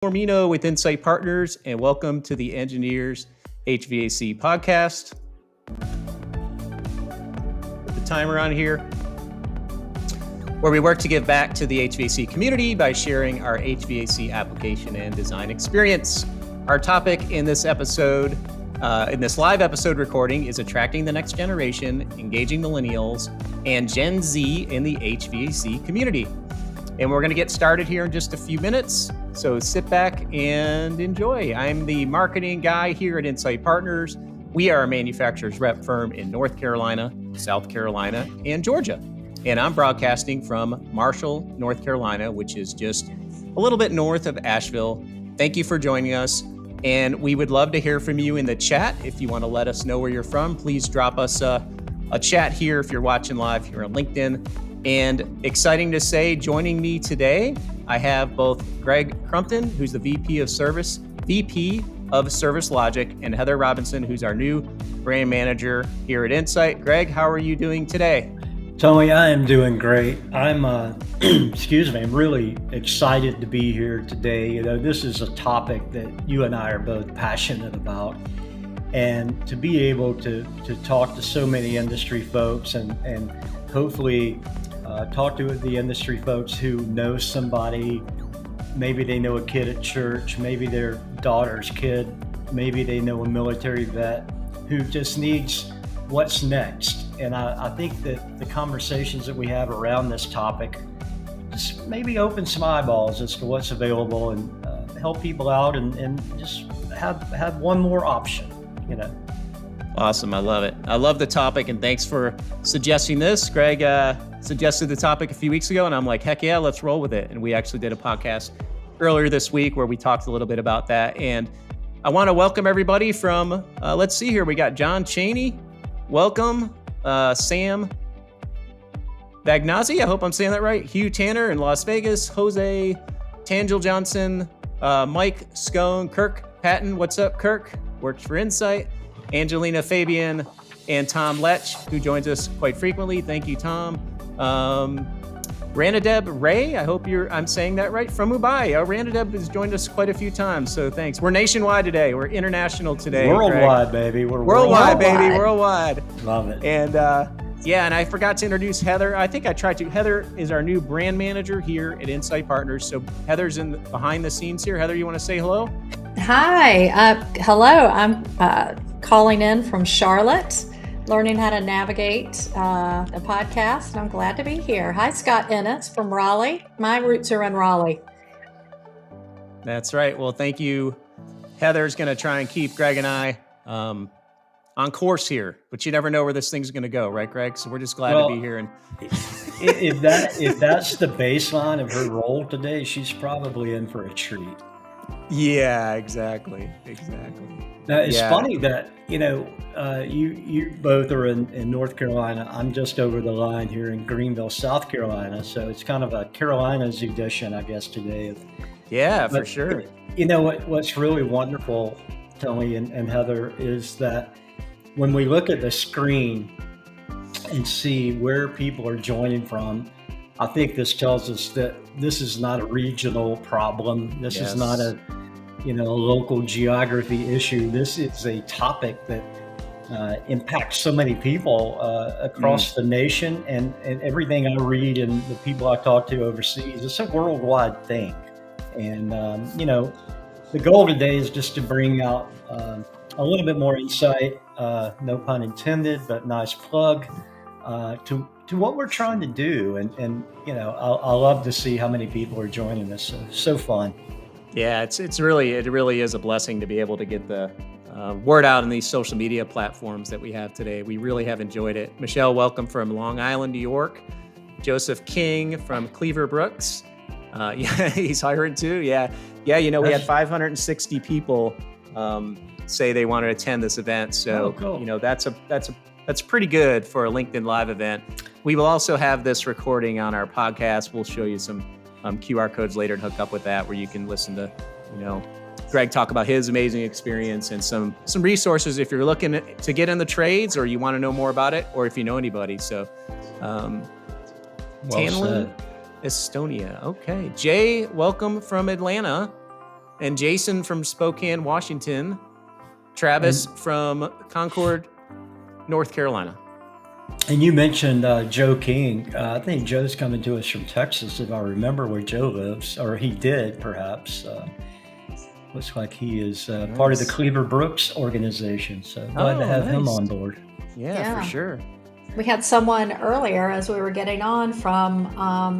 Formino with Insight Partners, and welcome to the Engineers HVAC podcast. Put the timer on here, where we work to give back to the HVAC community by sharing our HVAC application and design experience. Our topic in this episode, in this live episode recording, is attracting the next generation, engaging millennials, and Gen Z in the HVAC community. And we're going to get started here in just a few minutes. So sit back and enjoy. I'm the marketing guy here at Insight Partners. We are a manufacturer's rep firm in North Carolina, South Carolina, and Georgia. And I'm broadcasting from Marshall, North Carolina, which is just a little bit north of Asheville. Thank you for joining us. And we would love to hear from you in the chat. If you want to let us know where you're from, please drop us a chat here if you're watching live here on LinkedIn. And exciting to say, joining me today, I have both Greg Crumpton, who's the VP of Service Logic, and Heather Robinson, who's our new brand manager here at Insight. Greg, how are you doing today? Tony, I am doing great. I'm, I'm really excited to be here today. You know, this is a topic that you and I are both passionate about. And to be able to talk to so many industry folks and hopefully talk to the industry folks who know somebody. Maybe they know a kid at church, maybe their daughter's kid, maybe they know a military vet who just needs what's next. And I think that the conversations that we have around this topic just maybe open some eyeballs as to what's available and help people out and just have one more option, you know. Awesome. I love it. I love the topic, and thanks for suggesting this. Greg suggested the topic a few weeks ago, and I'm like, heck yeah, let's roll with it. And we actually did a podcast earlier this week where we talked a little bit about that. And I want to welcome everybody from, let's see here, we got John Cheney. Welcome. Sam Bagnazzi, I hope I'm saying that right. Hugh Tanner in Las Vegas. Jose Tangel Johnson. Mike Scone. Kirk Patton. What's up, Kirk? Works for Insight. Angelina Fabian and Tom Lech, who joins us quite frequently. Thank you, Tom. Ranadeb Ray, I hope I'm saying that right, from Mumbai. Ranadeb has joined us quite a few times, so thanks. We're nationwide today. We're international today. Worldwide, Greg. Baby. We're worldwide, baby. Worldwide. Love it. And and I forgot to introduce Heather. I think I tried to. Heather is our new brand manager here at Insight Partners. So Heather's behind the scenes here. Heather, you want to say hello? Hi. Hello. I'm calling in from Charlotte, learning how to navigate the podcast. I'm glad to be here. Hi, Scott Ennis from Raleigh. My roots are in Raleigh. That's right. Well, thank you. Heather's going to try and keep Greg and I on course here, but you never know where this thing's going to go, right, Greg? So we're just glad to be here. And if that's the baseline of her role today, she's probably in for a treat. Yeah, exactly. Now, it's funny that, you know, you both are in North Carolina. I'm just over the line here in Greenville, South Carolina. So it's kind of a Carolinas edition, I guess, today. For sure. You know, what's really wonderful, Tony and Heather, is that when we look at the screen and see where people are joining from, I think this tells us that this is not a regional problem. This is not a local geography issue. This is a topic that impacts so many people across the nation, and everything I read and the people I talk to overseas, it's a worldwide thing. And, the goal today is just to bring out a little bit more insight, no pun intended, but nice plug, to what we're trying to do. And I love to see how many people are joining us. So fun. Yeah, it really is a blessing to be able to get the word out on these social media platforms that we have today. We really have enjoyed it. Michelle, welcome from Long Island, New York. Joseph King from Cleaver Brooks. He's hiring too. Yeah. We had 560 people say they want to attend this event. So, cool. That's pretty good for a LinkedIn Live event. We will also have this recording on our podcast. We'll show you some QR codes later to hook up with that, where you can listen to, Greg talk about his amazing experience and some resources if you're looking to get in the trades or you want to know more about it, or if you know anybody. So, Tanlin, Estonia. Okay. Jay, welcome from Atlanta. and Jason from Spokane, Washington, Travis from Concord, North Carolina. And you mentioned Joe King. I think Joe's coming to us from Texas, if I remember where Joe lives, or he did perhaps. Looks like he is part of the Cleaver Brooks organization. So glad to have him on board. Yeah, for sure. We had someone earlier as we were getting on from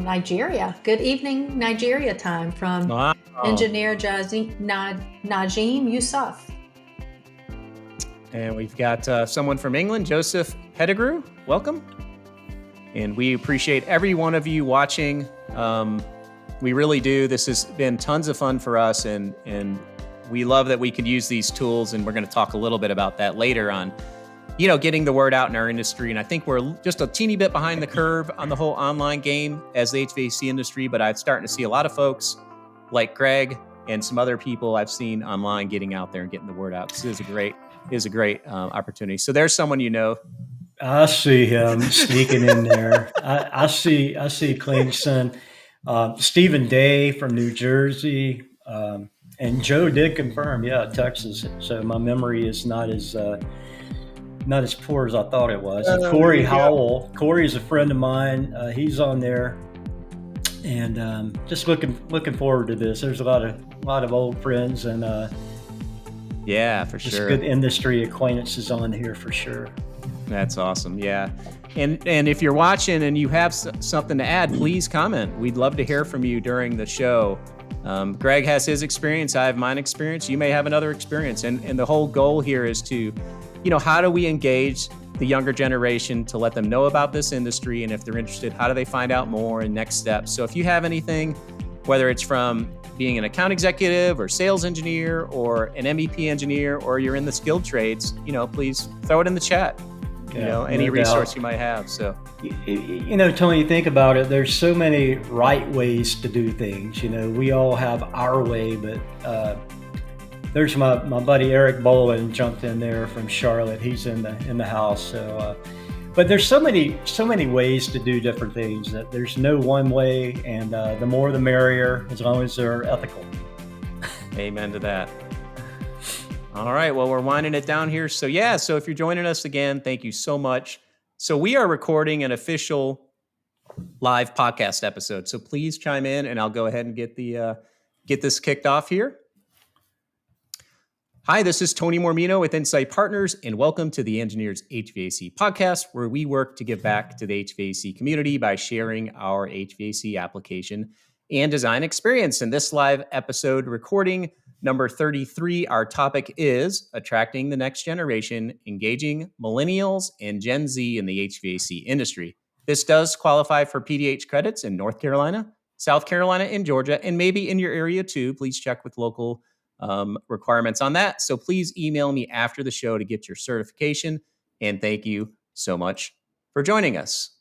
Nigeria. Good evening, Nigeria time from engineer Najim Yusuf. And we've got someone from England, Joseph Pettigrew. Welcome. And we appreciate every one of you watching. We really do. This has been tons of fun for us, and we love that we could use these tools, and we're going to talk a little bit about that later on, getting the word out in our industry. And I think we're just a teeny bit behind the curve on the whole online game as the HVAC industry, but I'm starting to see a lot of folks like Greg and some other people I've seen online getting out there and getting the word out. This is a great opportunity. So there's someone I see him sneaking in there. I see Clemson, Stephen Day from New Jersey, and Joe did confirm, Texas. So my memory is not as poor as I thought it was. Corey Howell. Corey's a friend of mine. He's on there, and just looking forward to this. There's a lot of old friends and for just sure. good industry acquaintances on here for sure. That's awesome. Yeah. And if you're watching and you have something to add, please comment. We'd love to hear from you during the show. Greg has his experience. I have mine experience. You may have another experience. And the whole goal here is to, how do we engage the younger generation to let them know about this industry? And if they're interested, how do they find out more and next steps? So if you have anything, whether it's from being an account executive or sales engineer or an MEP engineer, or you're in the skilled trades, please throw it in the chat. Any resource you might have. So, Tony, you think about it, there's so many right ways to do things. We all have our way, but there's my buddy Eric Bolin jumped in there from Charlotte. He's in the house. So, but there's so many ways to do different things that there's no one way, and the more the merrier, as long as they're ethical. Amen to that. All right. Well, we're winding it down here. So if you're joining us again, thank you so much. So we are recording an official live podcast episode. So please chime in, and I'll go ahead and get this kicked off here. Hi, this is Tony Mormino with Insight Partners, and welcome to the Engineers HVAC podcast, where we work to give back to the HVAC community by sharing our HVAC application and design experience. In this live episode recording, number 33, our topic is attracting the next generation, engaging millennials and Gen Z in the HVAC industry. This does qualify for PDH credits in North Carolina, South Carolina, and Georgia, and maybe in your area too. Please check with local requirements on that. So please email me after the show to get your certification. And thank you so much for joining us.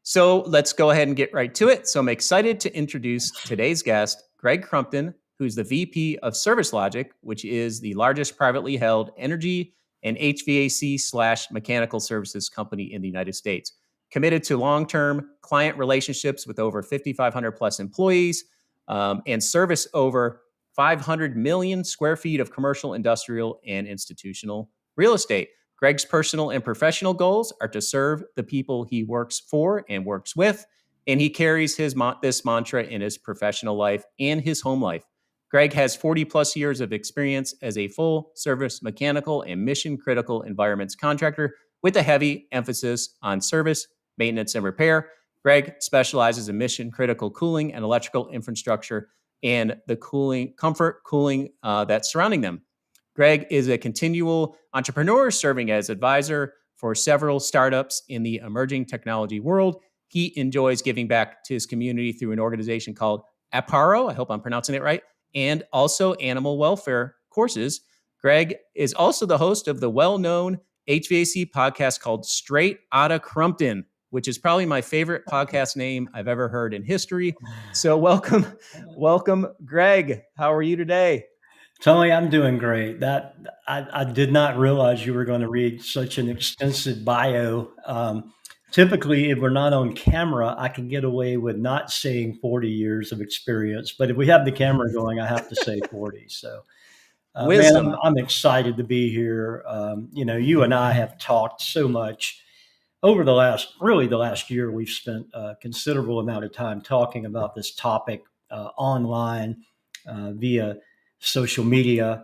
So let's go ahead and get right to it. So I'm excited to introduce today's guest, Greg Crumpton, who's the VP of Service Logic, which is the largest privately held energy and HVAC/mechanical services company in the United States. Committed to long-term client relationships with over 5,500 plus employees and service over 500 million square feet of commercial, industrial, and institutional real estate. Greg's personal and professional goals are to serve the people he works for and works with, and he carries this mantra in his professional life and his home life. Greg has 40 plus years of experience as a full service mechanical and mission critical environments contractor with a heavy emphasis on service, maintenance, and repair. Greg specializes in mission critical cooling and electrical infrastructure and the comfort cooling that's surrounding them. Greg is a continual entrepreneur serving as advisor for several startups in the emerging technology world. He enjoys giving back to his community through an organization called Aparo, I hope I'm pronouncing it right, and also animal welfare courses. Greg is also the host of the well-known HVAC podcast called Straight Outta Crumpton, which is probably my favorite podcast name I've ever heard in history. So welcome, Greg. How are you today? Tony, I'm doing great. I did not realize you were going to read such an extensive bio. typically, if we're not on camera, I can get away with not saying 40 years of experience. But if we have the camera going, I have to say 40. So, man, Wisdom. I'm excited to be here. You and I have talked so much over the last year. We've spent a considerable amount of time talking about this topic online via social media.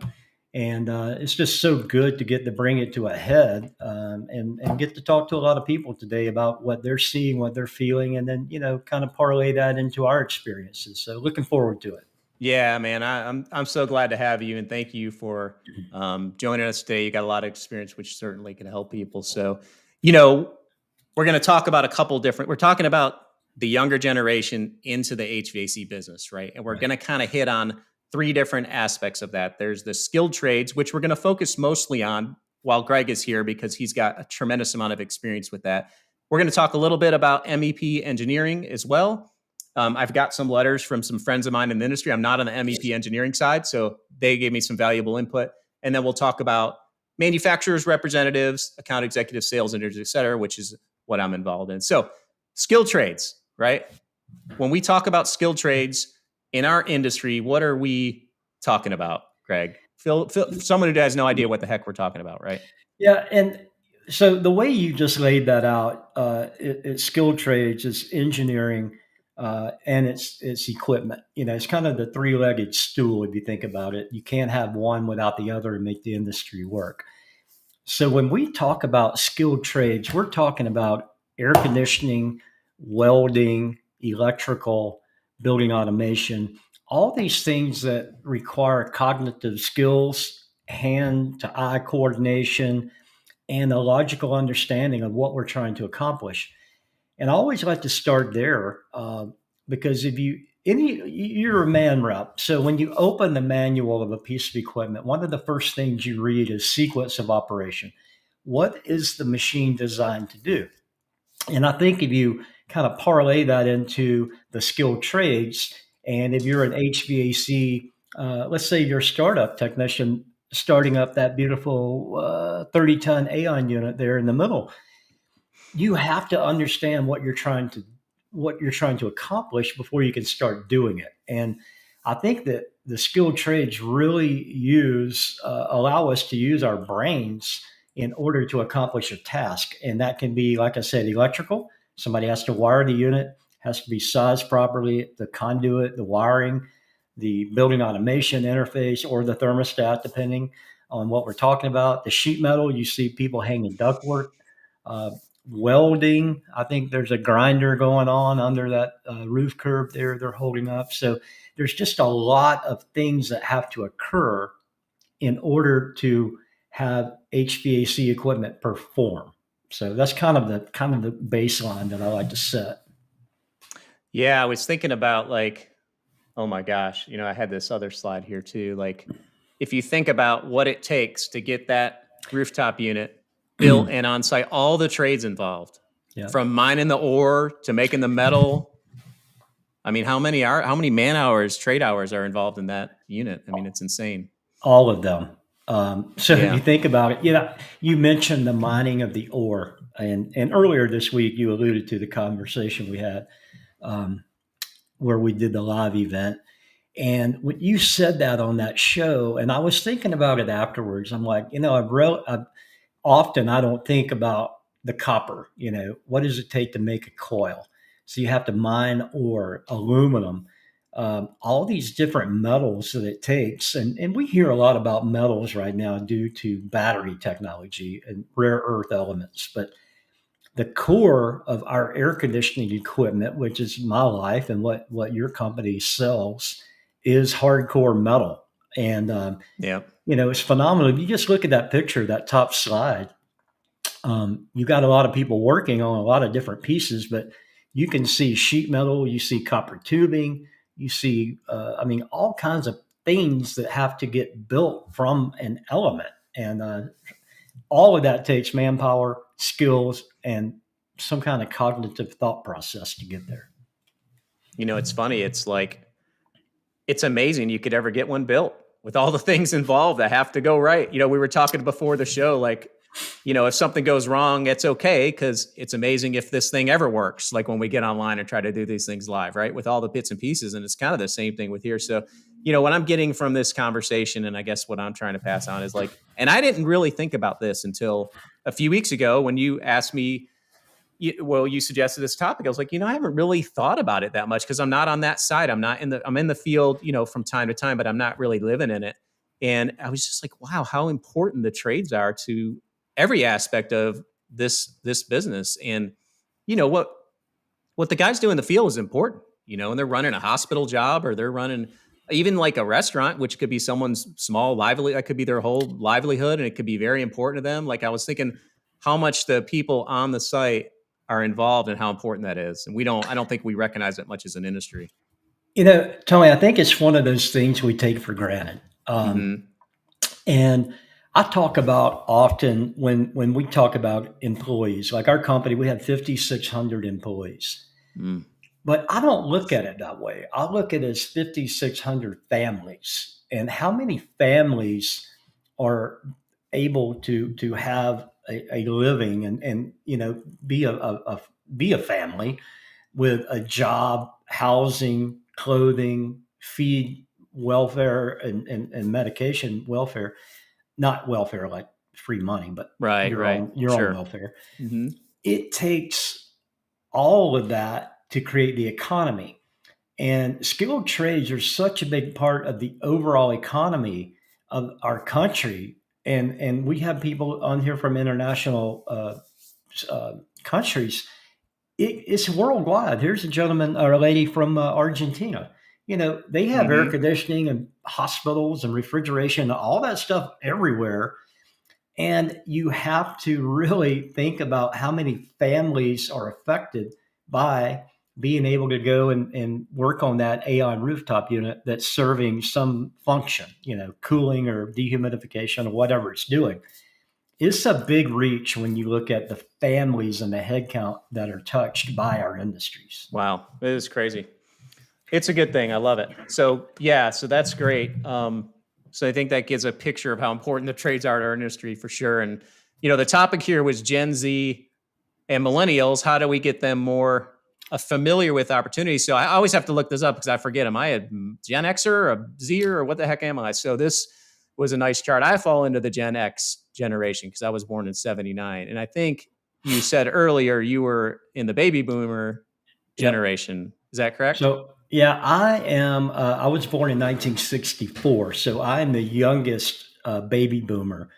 And it's just so good to get to bring it to a head and get to talk to a lot of people today about what they're seeing, what they're feeling, and then, kind of parlay that into our experiences. So looking forward to it. Yeah, man, I'm so glad to have you, and thank you for joining us today. You got a lot of experience, which certainly can help people. So, you know, we're going to talk about a couple different. We're talking about the younger generation into the HVAC business, right? And we're Right. going to kind of hit on three different aspects of that. There's the skilled trades, which we're going to focus mostly on while Greg is here because he's got a tremendous amount of experience with that. We're going to talk a little bit about MEP engineering as well. I've got some letters from some friends of mine in the industry. I'm not on the MEP engineering side, so they gave me some valuable input. And then we'll talk about manufacturers, representatives, account executives, sales engineers, et cetera, which is what I'm involved in. So skilled trades, right? When we talk about skilled trades in our industry, what are we talking about, Greg? Phil, someone who has no idea what the heck we're talking about, right? Yeah. And so the way you just laid that out, it's skilled trades, it's engineering, and it's equipment. It's kind of the three-legged stool if you think about it. You can't have one without the other to make the industry work. So when we talk about skilled trades, we're talking about air conditioning, welding, electrical, building automation, all these things that require cognitive skills, hand to eye coordination, and a logical understanding of what we're trying to accomplish. And I always like to start there because if you're a man rep. So when you open the manual of a piece of equipment, one of the first things you read is sequence of operation. What is the machine designed to do? And I think if you kind of parlay that into the skilled trades, and if you're an HVAC, let's say you're a startup technician starting up that beautiful 30-ton Aeon unit there in the middle, you have to understand what you're trying to accomplish before you can start doing it. And I think that the skilled trades really allow us to use our brains in order to accomplish a task. And that can be, like I said, electrical. Somebody has to wire the unit, has to be sized properly, the conduit, the wiring, the building automation interface, or the thermostat, depending on what we're talking about. The sheet metal, you see people hanging ductwork. Uh, Welding, I think there's a grinder going on under that roof curb there they're holding up. So there's just a lot of things that have to occur in order to have HVAC equipment perform. So that's kind of the baseline that I like to set. Yeah, I was thinking about like, oh my gosh, I had this other slide here too. Like, if you think about what it takes to get that rooftop unit built and on site, all the trades involved, Yeah, from mining the ore to making the metal. I mean, how many man hours, trade hours are involved in that unit? I mean, it's insane. all of them. So if you Yeah. think about it, you mentioned the mining of the ore, and earlier this week you alluded to the conversation we had um, where we did the live event. And when you said that on that show, and I was thinking about it afterwards, I'm like, I don't think about the copper. What does it take to make a coil? So you have to mine ore, aluminum, all these different metals that it takes. And we hear a lot about metals right now due to battery technology and rare earth elements. But the core of our air conditioning equipment, which is my life and what your company sells, is hardcore metal. And, Yeah. it's phenomenal. If you just look at that picture, that top slide, you got a lot of people working on a lot of different pieces, but you can see sheet metal, you see copper tubing, you see, all kinds of things that have to get built from an element. And all of that takes manpower, skills, and some kind of cognitive thought process to get there. It's funny. It's like, it's amazing you could ever get one built with all the things involved that have to go right. We were talking before the show, like if something goes wrong, it's okay, because it's amazing if this thing ever works. Like when we get online and try to do these things live, right? With all the bits and pieces. And it's kind of the same thing with here. So, what I'm getting from this conversation, and I guess what I'm trying to pass on is like, and I didn't really think about this until a few weeks ago when you asked me, you suggested this topic. I was like, I haven't really thought about it that much because I'm not on that side. I'm in the field, from time to time, but I'm not really living in it. And I was just like, wow, how important the trades are to every aspect of this business. And what the guys do in the field is important, and they're running a hospital job, or they're running even like a restaurant, which could be someone's small livelihood. That could be their whole livelihood, and it could be very important to them. Like I was thinking how much the people on the site are involved and how important that is. And I don't think we recognize it much as an industry. Tony, I think it's one of those things we take for granted. And I talk about often when we talk about employees, like our company, we have 5,600 employees. But I don't look at it that way. I look at it as 5,600 families, and how many families are able to have a living and be a family with a job, housing, clothing, feed, welfare, and medication welfare. Not welfare like free money, but your own welfare. It takes all of that to create the economy. And skilled trades are such a big part of the overall economy of our country. And we have people on here from international countries. It's worldwide. Here's a gentleman or a lady from Argentina. They have air conditioning and hospitals and refrigeration, all that stuff everywhere. And you have to really think about how many families are affected by being able to go and work on that AON rooftop unit that's serving some function, cooling or dehumidification or whatever it's doing. It's a big reach when you look at the families and the headcount that are touched by our industries. Wow, it is crazy. It's a good thing. I love it. So that's great. So I think that gives a picture of how important the trades are to our industry for sure. And, the topic here was Gen Z and millennials. How do we get them more familiar with opportunities? So I always have to look this up because I forget, am I a Gen Xer or a Zer or what the heck am I? So this was a nice chart. I fall into the Gen X generation because I was born in 79. And I think you said earlier you were in the baby boomer generation. Yep. Is that correct? So yeah, I am. I was born in 1964, so I'm the youngest baby boomer.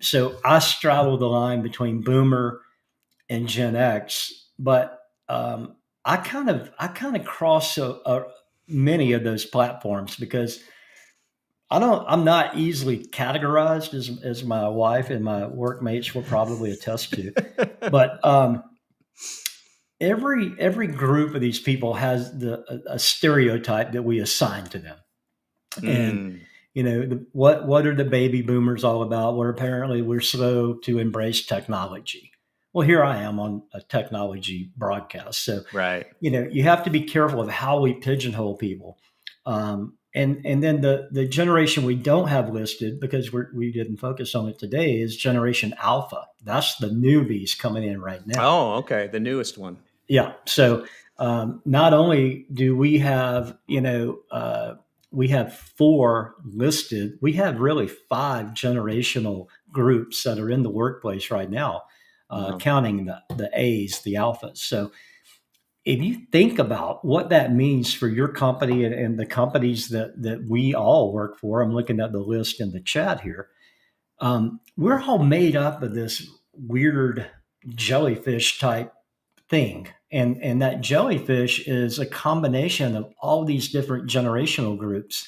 So I straddle the line between boomer and Gen X, but I kind of cross many of those platforms because I'm not easily categorized as my wife and my workmates will probably attest to, but every group of these people has a stereotype that we assign to them. And, what are the baby boomers all about? Well, apparently we're slow to embrace technology. Well, here I am on a technology broadcast. So, right. You have to be careful of how we pigeonhole people. And then the generation we don't have listed because we didn't focus on it today is Generation Alpha. That's the newbies coming in right now. Oh, okay. The newest one. Yeah. So not only do we have, we have 4 listed, we have really 5 generational groups that are in the workplace right now, counting the A's, the alphas. So if you think about what that means for your company and the companies that we all work for, I'm looking at the list in the chat here. We're all made up of this weird jellyfish type thing. And that jellyfish is a combination of all these different generational groups.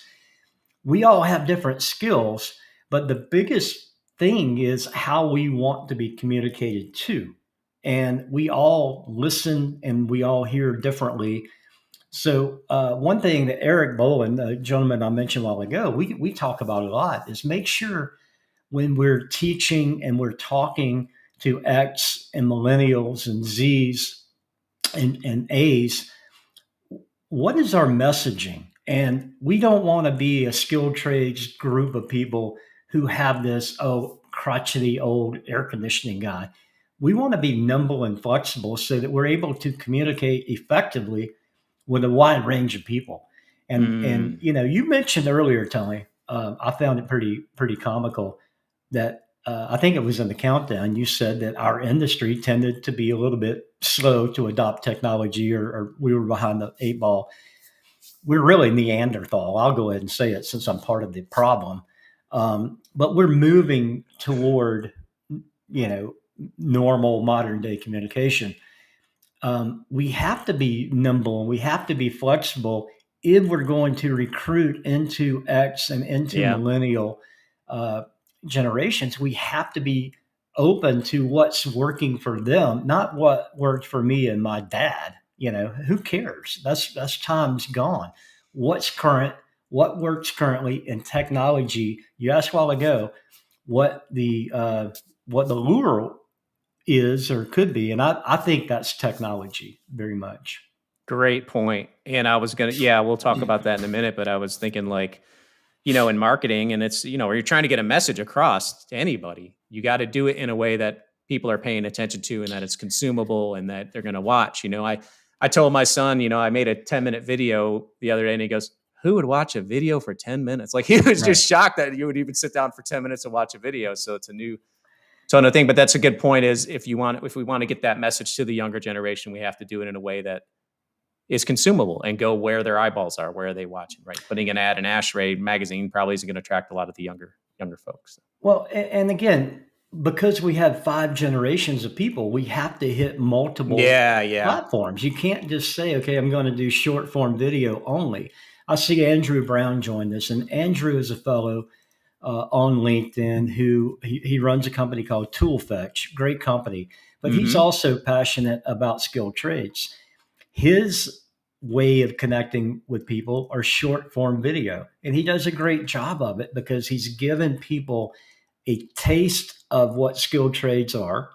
We all have different skills, but the biggest thing is how we want to be communicated to. And we all listen and we all hear differently. So one thing that Eric Bolin, the gentleman I mentioned a while ago, we talk about a lot is make sure when we're teaching and we're talking to X and millennials and Zs and A's, what is our messaging? And we don't want to be a skilled trades group of people who have this, crotchety old air conditioning guy. We want to be nimble and flexible so that we're able to communicate effectively with a wide range of people. And you mentioned earlier, Tony, I found it pretty comical that I think it was in the countdown. You said that our industry tended to be a little bit slow to adopt technology, or we were behind the 8 ball. We're really Neanderthal. I'll go ahead and say it since I'm part of the problem. But we're moving toward, normal modern day communication. We have to be nimble and we have to be flexible if we're going to recruit into X and into millennial generations. We have to be open to what's working for them, not what worked for me and my dad. Who cares? That's time's gone. What's current? What works currently in technology? You asked a while ago what the lure is or could be, and I think that's technology very much. Great point. And I was we'll talk about that in a minute, but I was thinking in marketing, and it's, where you're trying to get a message across to anybody, you got to do it in a way that people are paying attention to and that it's consumable and that they're going to watch. I told my son, I made a 10-minute video the other day, and he goes, who would watch a video for 10 minutes? Like, he was just shocked that you would even sit down for 10 minutes and watch a video. So it's a new thing, but that's a good point, is if we want to get that message to the younger generation, we have to do it in a way that is consumable and go where their eyeballs are, where are they watching, right? Putting an ad in ASHRAE magazine probably isn't going to attract a lot of the younger folks. Well, and again, because we have 5 generations of people, we have to hit multiple platforms. You can't just say, okay, I'm going to do short form video only. I see Andrew Brown join this, and Andrew is a fellow on LinkedIn who he runs a company called ToolFetch, great company, but he's also passionate about skilled trades. His way of connecting with people are short form video, and he does a great job of it because he's given people a taste of what skilled trades are,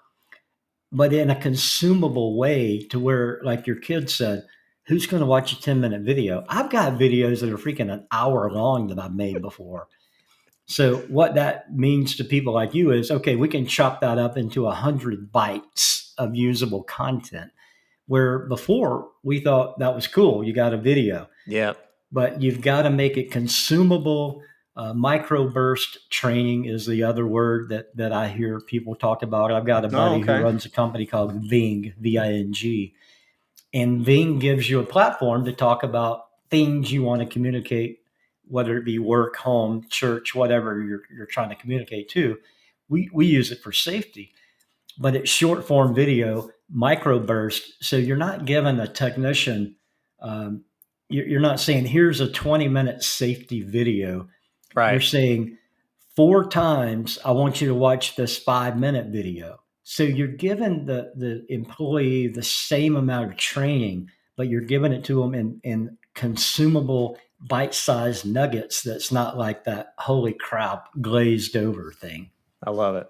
but in a consumable way to where, like your kid said, who's going to watch a 10-minute video? I've got videos that are freaking an hour long that I've made before. So what that means to people like you is, okay, we can chop that up into 100 bytes of usable content, where before we thought that was cool. You got a video. Yeah. But you've got to make it consumable. Microburst training is the other word that I hear people talk about. I've got a buddy who runs a company called Ving, V-I-N-G. And Ving gives you a platform to talk about things you want to communicate, whether it be work, home, church, whatever you're trying to communicate to. We use it for safety, but it's short form video, microburst. So you're not giving a technician, you're not saying, here's a 20-minute safety video. Right. You're saying 4 times, I want you to watch this 5-minute video. So you're giving the employee the same amount of training, but you're giving it to them in consumable bite-sized nuggets. That's not like that holy crap glazed over thing. I love it.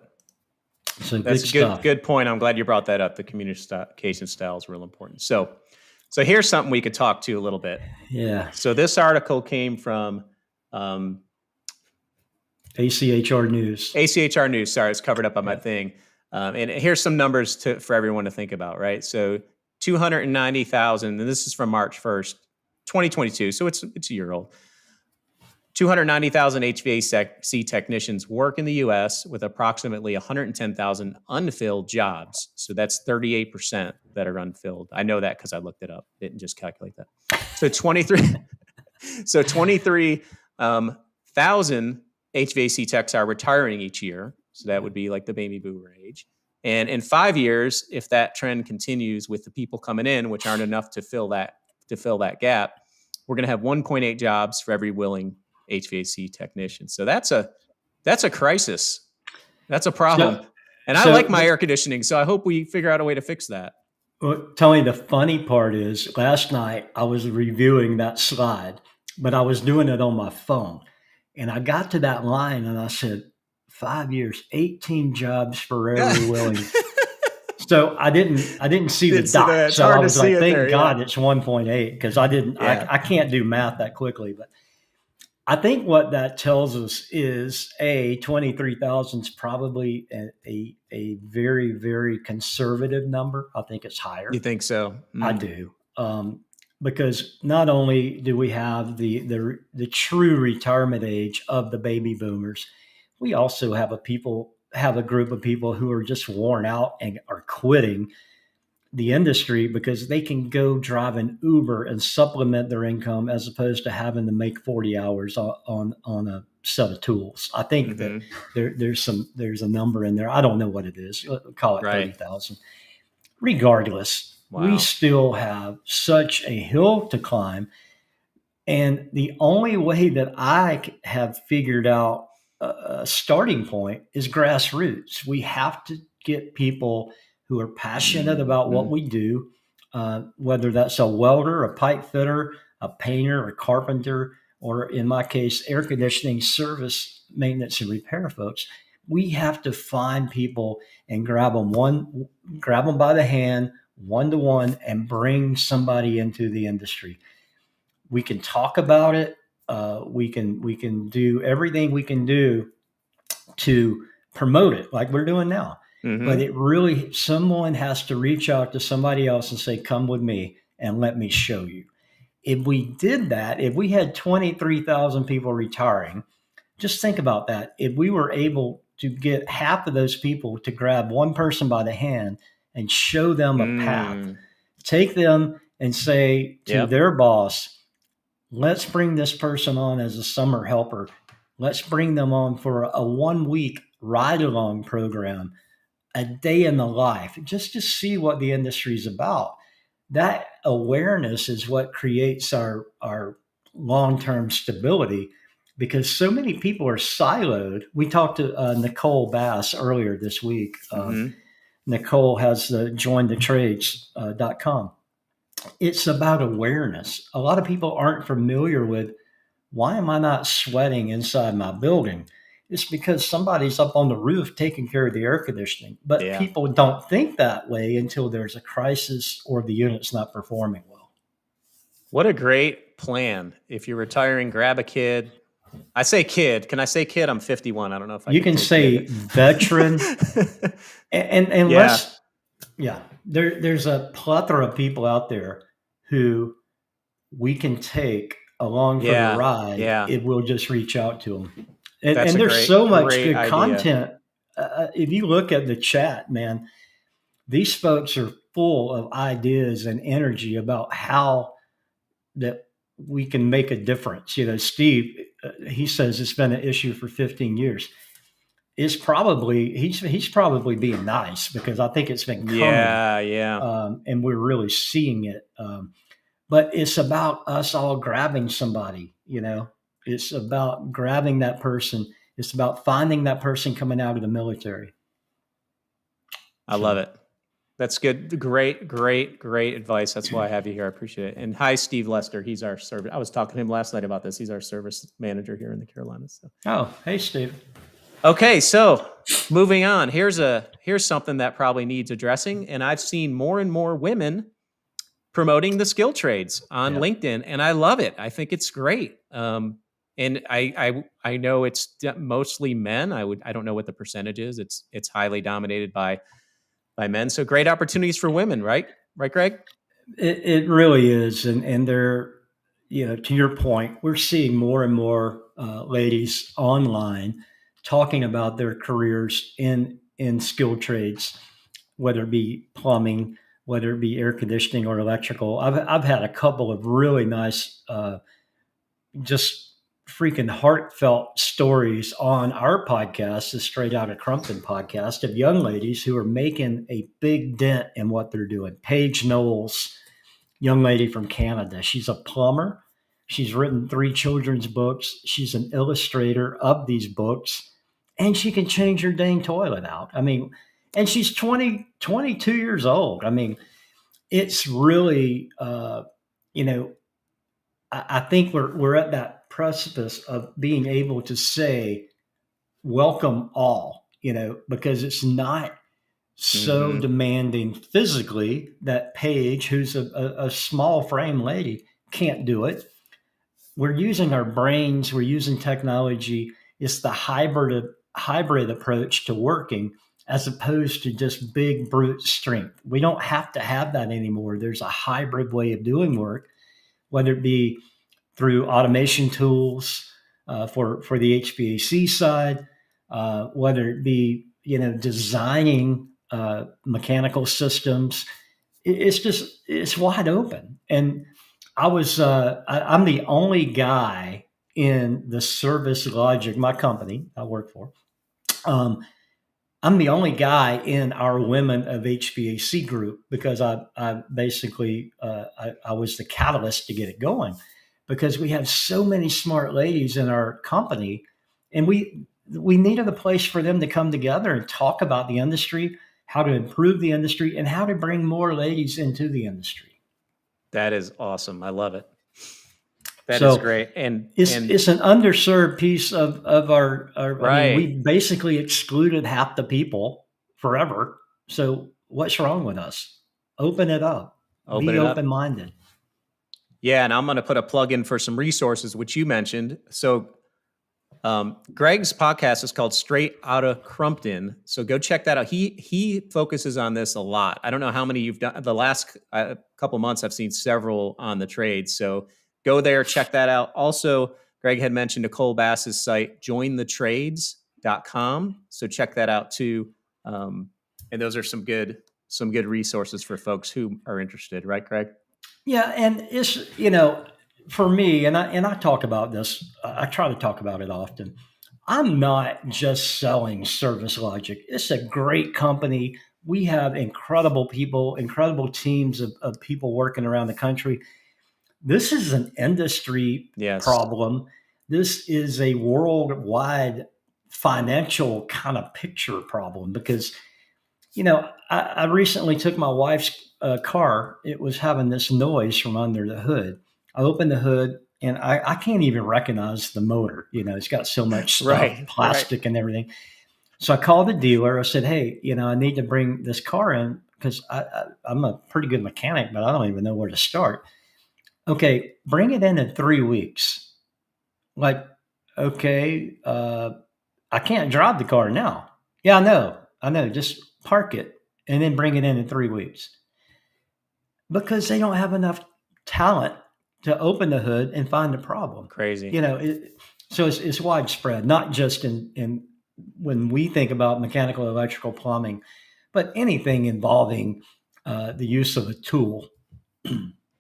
So that's good point. I'm glad you brought that up. The communication style is real important. So here's something we could talk to a little bit. Yeah. So this article came from ACHR News. ACHR News. Sorry, it's covered up on my thing. And here's some numbers for everyone to think about, right? So 290,000, and this is from March 1st, 2022. So it's a year old. 290,000 HVAC technicians work in the U.S. with approximately 110,000 unfilled jobs. So that's 38% that are unfilled. I know that because I looked it up. Didn't just calculate that. So 23,000 HVAC techs are retiring each year. So that would be like the baby boomer age. And in 5 years, if that trend continues with the people coming in, which aren't enough to fill that gap, we're going to have 1.8 jobs for every willing HVAC technician. So that's a crisis. That's a problem. I like my air conditioning, so I hope we figure out a way to fix that. Well, Tony, the funny part is last night I was reviewing that slide, but I was doing it on my phone. And I got to that line and I said, 5 years, 18 jobs for every willing. So I didn't see the dot. So I was like, thank God it's 1.8, because I can't do math that quickly. But I think what that tells us is 23,000 is probably a very, very conservative number. I think it's higher. You think so? I do. Because not only do we have the true retirement age of the baby boomers, we also have a group of people who are just worn out and are quitting the industry because they can go drive an Uber and supplement their income as opposed to having to make 40 hours on a set of tools. I think that there's a number in there. I don't know what it is. Call it 30,000. Regardless, we still have such a hill to climb. And the only way that I have figured out a starting point is grassroots. We have to get people who are passionate about what we do, whether that's a welder, a pipe fitter, a painter, a carpenter, or in my case, air conditioning service, maintenance, and repair folks. We have to find people and grab them by the hand, one-to-one, and bring somebody into the industry. We can talk about it. We can do everything we can do to promote it like we're doing now. But it really, someone has to reach out to somebody else and say, come with me and let me show you. If we did that, if we had 23,000 people retiring, just think about that. If we were able to get half of those people to grab one person by the hand and show them a path, take them and say to their boss, let's bring this person on as a summer helper. Let's bring them on for a 1 week ride along program, a day in the life, just to see what the industry is about. That awareness is what creates our long-term stability, because so many people are siloed. We talked to Nicole Bass earlier this week. Nicole has jointhetrades.com. It's about awareness. A lot of people aren't familiar with, why am I not sweating inside my building? It's because somebody's up on the roof taking care of the air conditioning. But people don't think that way until there's a crisis or the unit's not performing well. What a great plan. If you're retiring, grab a kid. I say kid. Can I say kid? I'm 51. I don't know if I can say veteran. and let's, there's a plethora of people out there who we can take along for the ride if we'll just reach out to them. And there's so much good content. If you look at the chat, man, these folks are full of ideas and energy about how that we can make a difference. You know, Steve, he says it's been an issue for 15 years. It's probably, he's probably being nice, because I think it's been coming. And we're really seeing it. But it's about us all grabbing somebody, you know. It's about grabbing that person. It's about finding that person coming out of the military. I love it. That's good. Great advice. That's why I have you here. I appreciate it. And hi, Steve Lester. He's our service. I was talking to him last night about this. He's our service manager here in the Carolinas. So. Oh, hey, Steve. Okay, so moving on. Here's something that probably needs addressing, and I've seen more and more women promoting the skill trades on LinkedIn, and I love it. I think it's great. And I know it's mostly men. I don't know what the percentage is. It's highly dominated by men. So great opportunities for women, right? Right, Greg? It really is. And they're, you know, to your point, we're seeing more and more ladies online talking about their careers in skilled trades, whether it be plumbing, whether it be air conditioning or electrical. I've had a couple of really nice, just freaking heartfelt stories on our podcast, the Straight Outta Crumpton podcast, of young ladies who are making a big dent in what they're doing. Paige Knowles, young lady from Canada. She's a plumber. She's written 3 children's books. She's an illustrator of these books, and she can change your dang toilet out. I mean, and she's 22 years old. I mean, it's really, you know, I think we're at that precipice of being able to say, welcome all, you know, because it's not so demanding physically that Paige, who's a small frame lady, can't do it. we're using our brains, we're using technology. It's the hybrid approach to working as opposed to just big brute strength. We don't have to have that anymore. There's a hybrid way of doing work, whether it be through automation tools for the HVAC side, whether it be designing mechanical systems. It's wide open. And I'm the only guy in the Service Logic, my company I work for. I'm the only guy in our Women of HVAC group because I basically I was the catalyst to get it going, because we have so many smart ladies in our company, and we needed a place for them to come together and talk about the industry, how to improve the industry, and how to bring more ladies into the industry. That is awesome. I love it. That is great. And it's an underserved piece of our right. I mean, we basically excluded half the people forever. So what's wrong with us? Open it up. Be open-minded. Yeah, and I'm going to put a plug in for some resources, which you mentioned. So Greg's podcast is called Straight Outta Crumpton. So go check that out. He focuses on this a lot. I don't know how many you've done. The last couple months, I've seen several on the trades. So go there, check that out. Also, Greg had mentioned Nicole Bass's site, jointhetrades.com. So check that out too. And those are some good resources for folks who are interested, right, Greg? Yeah, and it's for me, and I talk about this. I try to talk about it often. I'm not just selling Service Logic. It's a great company. We have incredible people, incredible teams of people working around the country. This is an industry problem. This is a worldwide financial kind of picture problem, because, I recently took my wife's car. It was having this noise from under the hood. I opened the hood and I can't even recognize the motor. It's got so much stuff, plastic and everything. So I called the dealer. I said, hey, I need to bring this car in because I'm a pretty good mechanic, but I don't even know where to start. Okay, bring it in 3 weeks. Like, okay, I can't drive the car now. Yeah, I know. Just park it and then bring it in 3 weeks. Because they don't have enough talent to open the hood and find the problem. Crazy. So it's widespread, not just in when we think about mechanical, electrical, plumbing, but anything involving the use of a tool.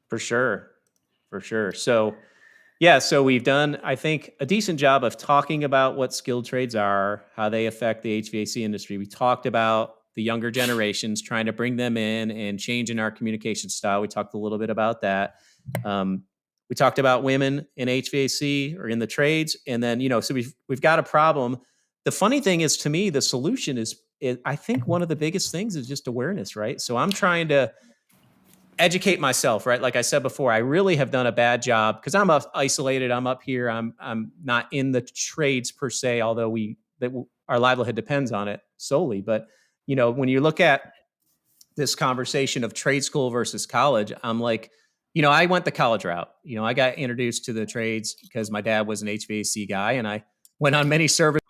For sure. So we've done, I think, a decent job of talking about what skilled trades are, how they affect the HVAC industry. We talked about the younger generations, trying to bring them in and changing our communication style. We talked a little bit about that. We talked about women in HVAC or in the trades. And then, so we've got a problem. The funny thing is, to me, the solution is I think one of the biggest things is just awareness, right? So I'm trying to educate myself, right? Like I said before, I really have done a bad job because I'm isolated. I'm up here. I'm not in the trades per se, although our livelihood depends on it solely. But when you look at this conversation of trade school versus college, I'm like, I went the college route. I got introduced to the trades because my dad was an HVAC guy, and I went on many service.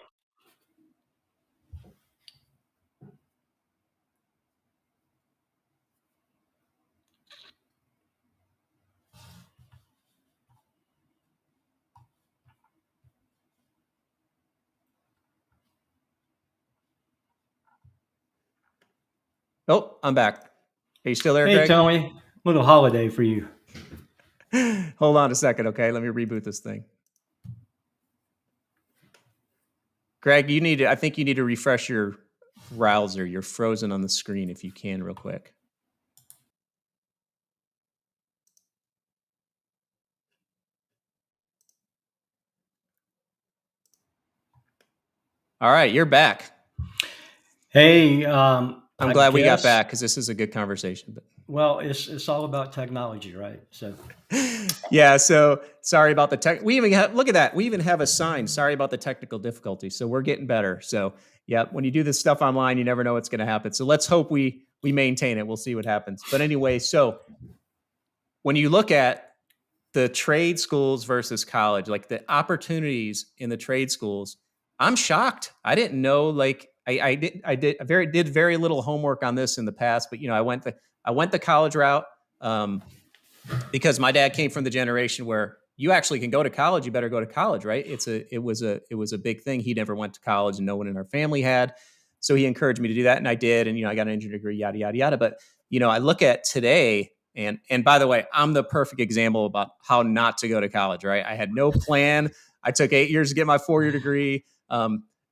Oh, I'm back. Are you still there, Hey, Greg? Tony, little holiday for you. Hold on a second, okay? Let me reboot this thing. Greg, I think you need to refresh your browser. You're frozen on the screen if you can real quick. All right, you're back. Hey, I'm glad we got back because this is a good conversation. But well, it's all about technology, right? So yeah. So sorry about the tech. Look at that. We even have a sign. Sorry about the technical difficulty. So we're getting better. So yeah, when you do this stuff online, you never know what's going to happen. So let's hope we maintain it. We'll see what happens. But anyway, so when you look at the trade schools versus college, like the opportunities in the trade schools, I'm shocked. I didn't know, like I did very little homework on this in the past, but I went the college route because my dad came from the generation where you actually can go to college, you better go to college, right? It was a big thing. He never went to college and no one in our family had. So he encouraged me to do that and I did, and I got an engineering degree, yada yada yada. But I look at today, and by the way, I'm the perfect example about how not to go to college, right? I had no plan. I took 8 years to get my 4-year degree.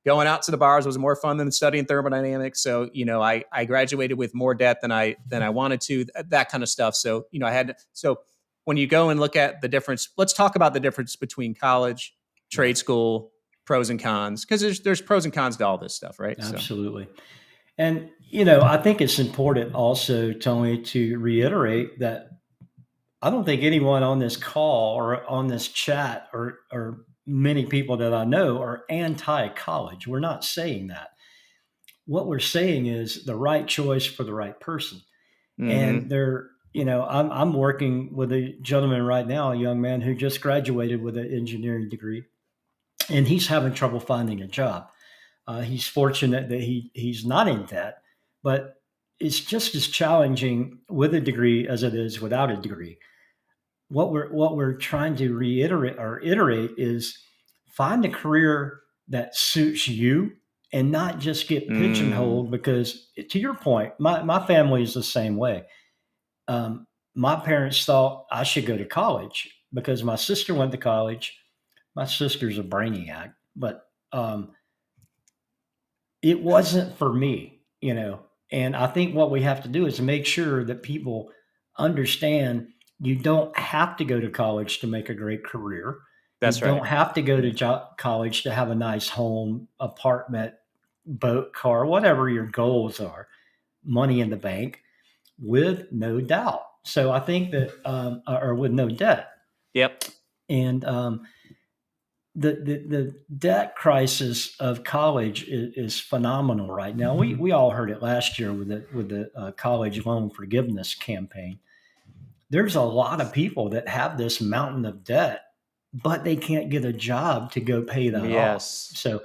Going out to the bars was more fun than studying thermodynamics. So, I graduated with more debt than I wanted to, that kind of stuff. So, so when you go and look at the difference, let's talk about the difference between college, trade school, pros and cons, because there's pros and cons to all this stuff, right? Absolutely. So. And, I think it's important also, Tony, to reiterate that I don't think anyone on this call or on this chat or many people that I know are anti-college. We're not saying that. What we're saying is the right choice for the right person. Mm-hmm. And I'm working with a gentleman right now, a young man who just graduated with an engineering degree, and he's having trouble finding a job. He's fortunate that he's not in debt, but it's just as challenging with a degree as it is without a degree. What we're trying to reiterate or iterate is find a career that suits you and not just get pigeonholed, because to your point, my family is the same way. My parents thought I should go to college because my sister went to college. My sister's a brainiac, but it wasn't for me, and I think what we have to do is make sure that people understand you don't have to go to college to make a great career. That's right. You don't have to go to college to have a nice home, apartment, boat, car, whatever your goals are, money in the bank, with no doubt. So I think that, or with no debt. Yep. And the debt crisis of college is phenomenal right now. We all heard it last year with the college loan forgiveness campaign. There's a lot of people that have this mountain of debt, but they can't get a job to go pay that off. So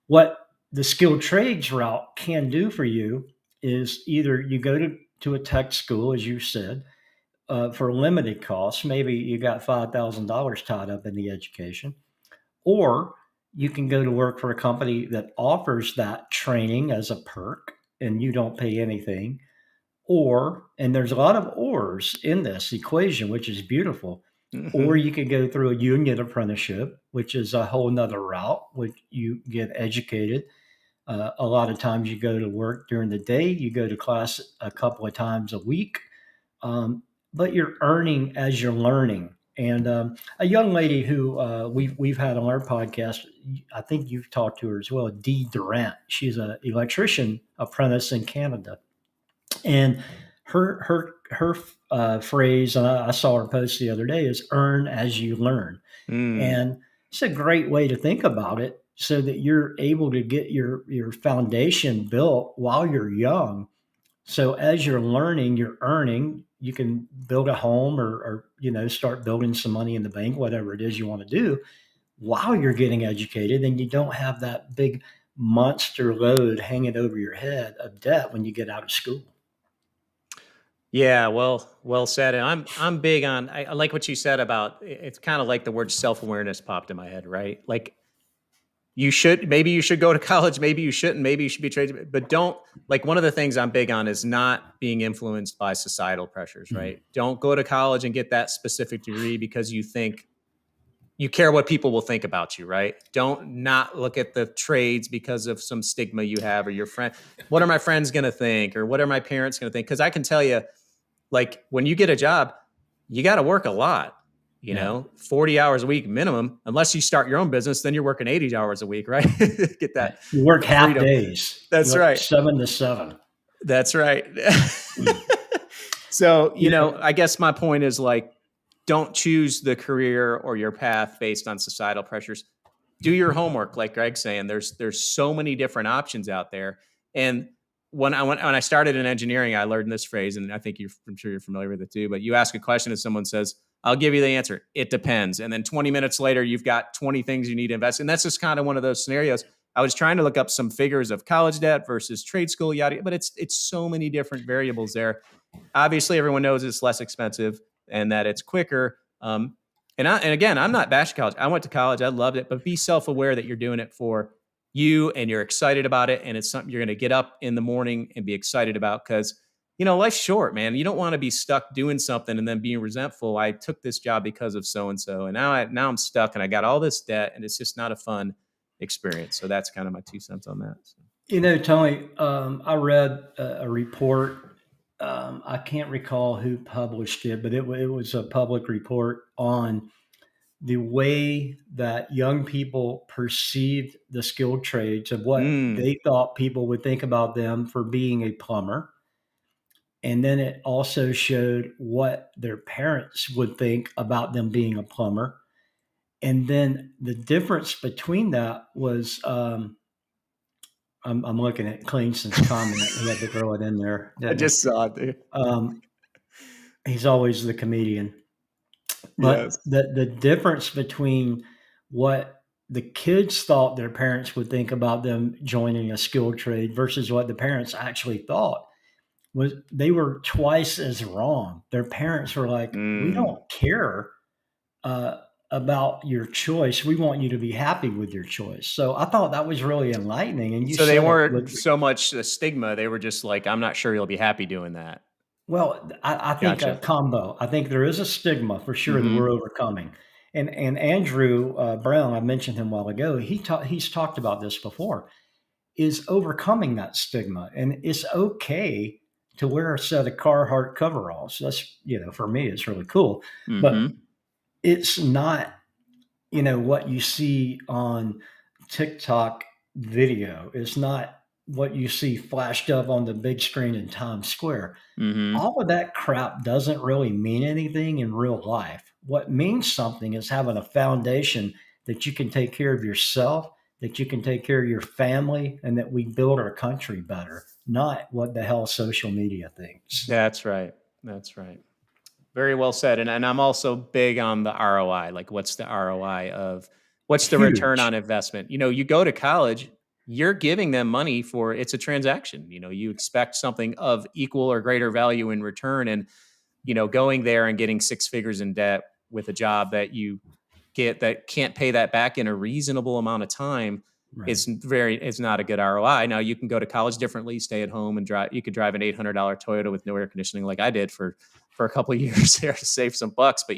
what the skilled trades route can do for you is either you go to a tech school, as you said, for limited costs. Maybe you got $5,000 tied up in the education, or you can go to work for a company that offers that training as a perk and you don't pay anything. And there's a lot of ors in this equation, which is beautiful. Mm-hmm. Or you could go through a union apprenticeship, which is a whole nother route, which you get educated. A lot of times you go to work during the day, you go to class a couple of times a week, but you're earning as you're learning. And a young lady who we've had on our podcast, I think you've talked to her as well, Dee Durant. She's an electrician apprentice in Canada. And her phrase, and I saw her post the other day, is earn as you learn. And it's a great way to think about it, so that you're able to get your foundation built while you're young. So as you're learning, you're earning, you can build a home or start building some money in the bank, whatever it is you want to do, while you're getting educated, and you don't have that big monster load hanging over your head of debt when you get out of school. Yeah, well said. And I'm big on, I like what you said about, it's kind of like the word self-awareness popped in my head, right? Like maybe you should go to college, maybe you shouldn't, maybe you should be traded, but don't, like, one of the things I'm big on is not being influenced by societal pressures, right? Mm-hmm. Don't go to college and get that specific degree because you think you care what people will think about you, right? Don't not look at the trades because of some stigma you have, or your friend. What are my friends going to think? Or what are my parents going to think? Because I can tell you, like, when you get a job, you got to work a lot, you know, 40 hours a week minimum, unless you start your own business, then you're working 80 hours a week, right? Get that. You work half days. That's right. 7 to 7. That's right. So, I guess my point is, like, don't choose the career or your path based on societal pressures. Do your homework, like Greg's saying. There's so many different options out there. And when I started in engineering, I learned this phrase, and I think I'm sure you're familiar with it too. But you ask a question and someone says, I'll give you the answer. It depends. And then 20 minutes later, you've got 20 things you need to invest in. That's just kind of one of those scenarios. I was trying to look up some figures of college debt versus trade school, yada, but it's so many different variables there. Obviously, everyone knows it's less expensive and that it's quicker. And again, I'm not bashing college. I went to college. I loved it. But be self-aware that you're doing it for you and you're excited about it. And it's something you're going to get up in the morning and be excited about because, life's short, man. You don't want to be stuck doing something and then being resentful. I took this job because of so-and-so. And now I'm stuck and I got all this debt and it's just not a fun experience. So that's kind of my 2 cents on that. So. Tony, I read a report. I can't recall who published it, but it was a public report on the way that young people perceived the skilled trades of what they thought people would think about them for being a plumber. And then it also showed what their parents would think about them being a plumber. And then the difference between that was, I'm looking at Cleanson's comment. He had to throw it in there. I just saw it there. He's always the comedian. But yes. the difference between what the kids thought their parents would think about them joining a skilled trade versus what the parents actually thought was they were twice as wrong. Their parents were like, we don't care about your choice. We want you to be happy with your choice. So I thought that was really enlightening. And so they weren't so much a stigma. They were just like, I'm not sure you'll be happy doing that. Well, I think a combo. I think there is a stigma for sure that we're overcoming. And Andrew Brown, I mentioned him a while ago. He's talked about this before, is overcoming that stigma. And it's okay to wear a set of Carhartt coveralls. That's, for me, it's really cool. But it's not, what you see on TikTok video. It's not what you see flashed up on the big screen in Times Square. All of that crap doesn't really mean anything in real life. What means something is having a foundation that you can take care of yourself, that you can take care of your family, and that we build our country better, not what the hell social media thinks. That's right. That's right. Very well said. And I'm also big on the ROI. Like, what's the ROI of what's the return on investment? You go to college, you're giving them money for it's a transaction. You expect something of equal or greater value in return. And, going there and getting 6 figures in debt with a job that you get that can't pay that back in a reasonable amount of time is not a good ROI. Now you can go to college differently, stay at home and drive. You could drive an $800 Toyota with no air conditioning like I did for a couple of years there to save some bucks. But,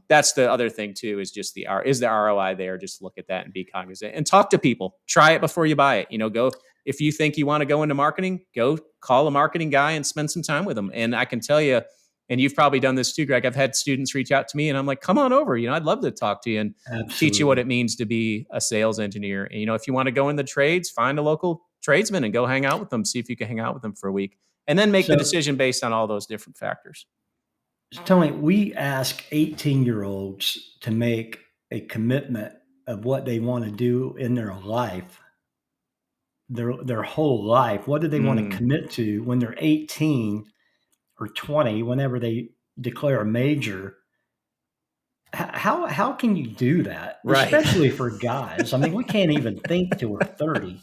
that's the other thing too, is just is the ROI there? Just look at that and be cognizant and talk to people. Try it before you buy it. Go, if you think you want to go into marketing, go call a marketing guy and spend some time with them. And I can tell you, and you've probably done this too, Greg, I've had students reach out to me and I'm like, come on over. I'd love to talk to you and teach you what it means to be a sales engineer. And, if you want to go in the trades, find a local tradesman and go hang out with them. See if you can hang out with them for a week and then make the decision based on all those different factors. Tony, we ask 18-year-olds to make a commitment of what they want to do in their life, their whole life. What do they want to commit to when they're 18 or 20, whenever they declare a major? How can you do that? Right. Especially for guys. I mean, we can't even think till we're 30.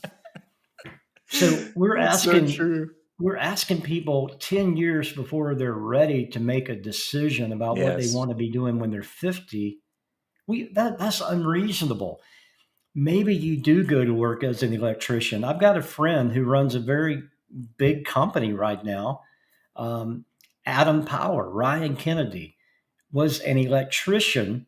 So we're asking people 10 years before they're ready to make a decision about what they want to be doing when they're 50. That's unreasonable. Maybe you do go to work as an electrician. I've got a friend who runs a very big company right now. Adam Power, Ryan Kennedy, was an electrician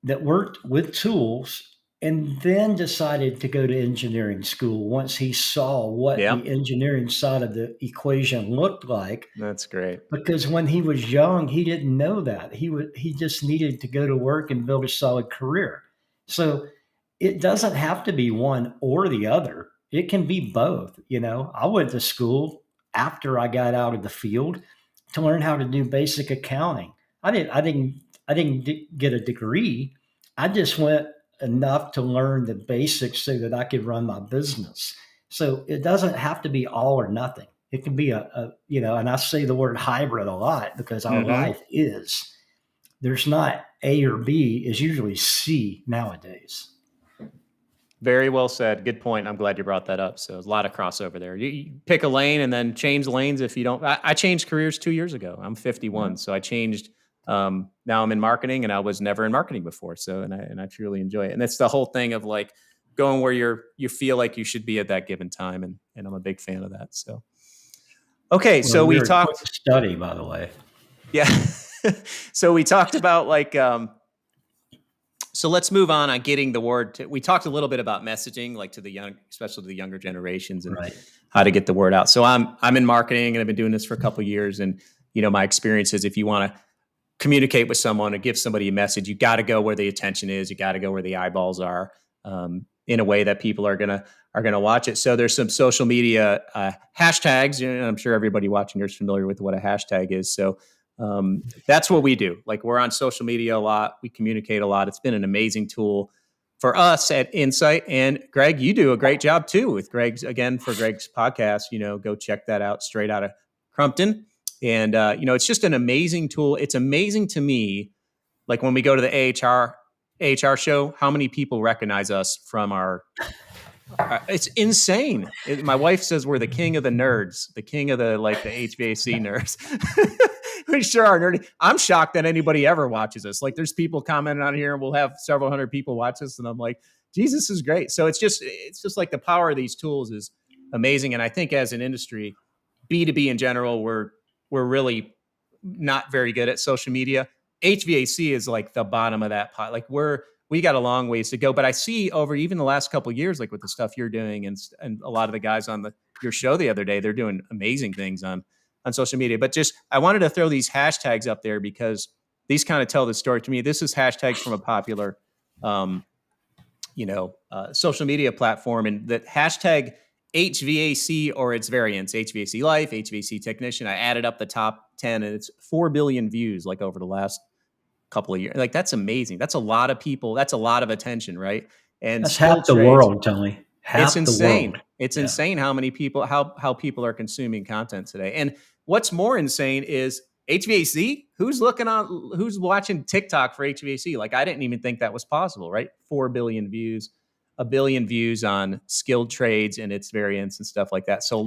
that worked with tools and then decided to go to engineering school once he saw what the engineering side of the equation looked like. That's great. Because when he was young, he didn't know that. He just needed to go to work and build a solid career. So it doesn't have to be one or the other. It can be both. I went to school after I got out of the field to learn how to do basic accounting. I didn't get a degree. I just went enough to learn the basics so that I could run my business. So it doesn't have to be all or nothing. It can be and I say the word hybrid a lot because our life is. there's not A or B, is usually C nowadays. Very well said. Good point. I'm glad you brought that up. So there's a lot of crossover there. You pick a lane and then change lanes if you don't. I changed careers 2 years ago. I'm 51, so I changed. Now I'm in marketing, and I was never in marketing before. So and I truly enjoy it. And it's the whole thing of like going where you feel like you should be at that given time, and I'm a big fan of that. So okay, so we talked quick study, by the way. Yeah. So we talked about like so let's move on getting the word to, we talked a little bit about messaging, like to the young, especially to the younger generations, and Right. how to get the word out. So I'm in marketing, and I've been doing this for a couple of years. And, my experience is if you want to communicate with someone or give somebody a message, you got to go where the attention is. You got to go where the eyeballs are, in a way that people are going to watch it. So there's some social media hashtags. I'm sure everybody watching here is familiar with what a hashtag is. So that's what we do. Like, we're on social media a lot. We communicate a lot. It's been an amazing tool for us at Insight. And Greg, you do a great job too with Greg's podcast. Go check that out, straight out of Crumpton. And, it's just an amazing tool. It's amazing to me, like when we go to the AHR show, how many people recognize us from it's insane. My wife says we're the king of the nerds, the king of the HVAC nerds. We sure are nerdy. I'm shocked that anybody ever watches us. Like, there's people commenting on here, and we'll have several hundred people watch us. And I'm like, Jesus is great. So it's just like the power of these tools is amazing. And I think as an industry, B2B in general, we're really not very good at social media. HVAC is like the bottom of that pot. Like, we got a long ways to go, but I see over even the last couple of years, like with the stuff you're doing and a lot of the guys on your show the other day, they're doing amazing things on social media. But just, I wanted to throw these hashtags up there because these kind of tell the story to me. This is hashtags from a popular, social media platform, and that hashtag HVAC or its variants, HVAC Life, HVAC Technician. I added up the top 10, and it's 4 billion views like over the last couple of years. Like, that's amazing. That's a lot of people. That's a lot of attention, right? And that's half the world, Tony. It's insane. It's insane how many people, how people are consuming content today. And what's more insane is HVAC. Who's watching TikTok for HVAC? Like, I didn't even think that was possible, right? 4 billion views, 1 billion views on skilled trades and its variants and stuff like that. So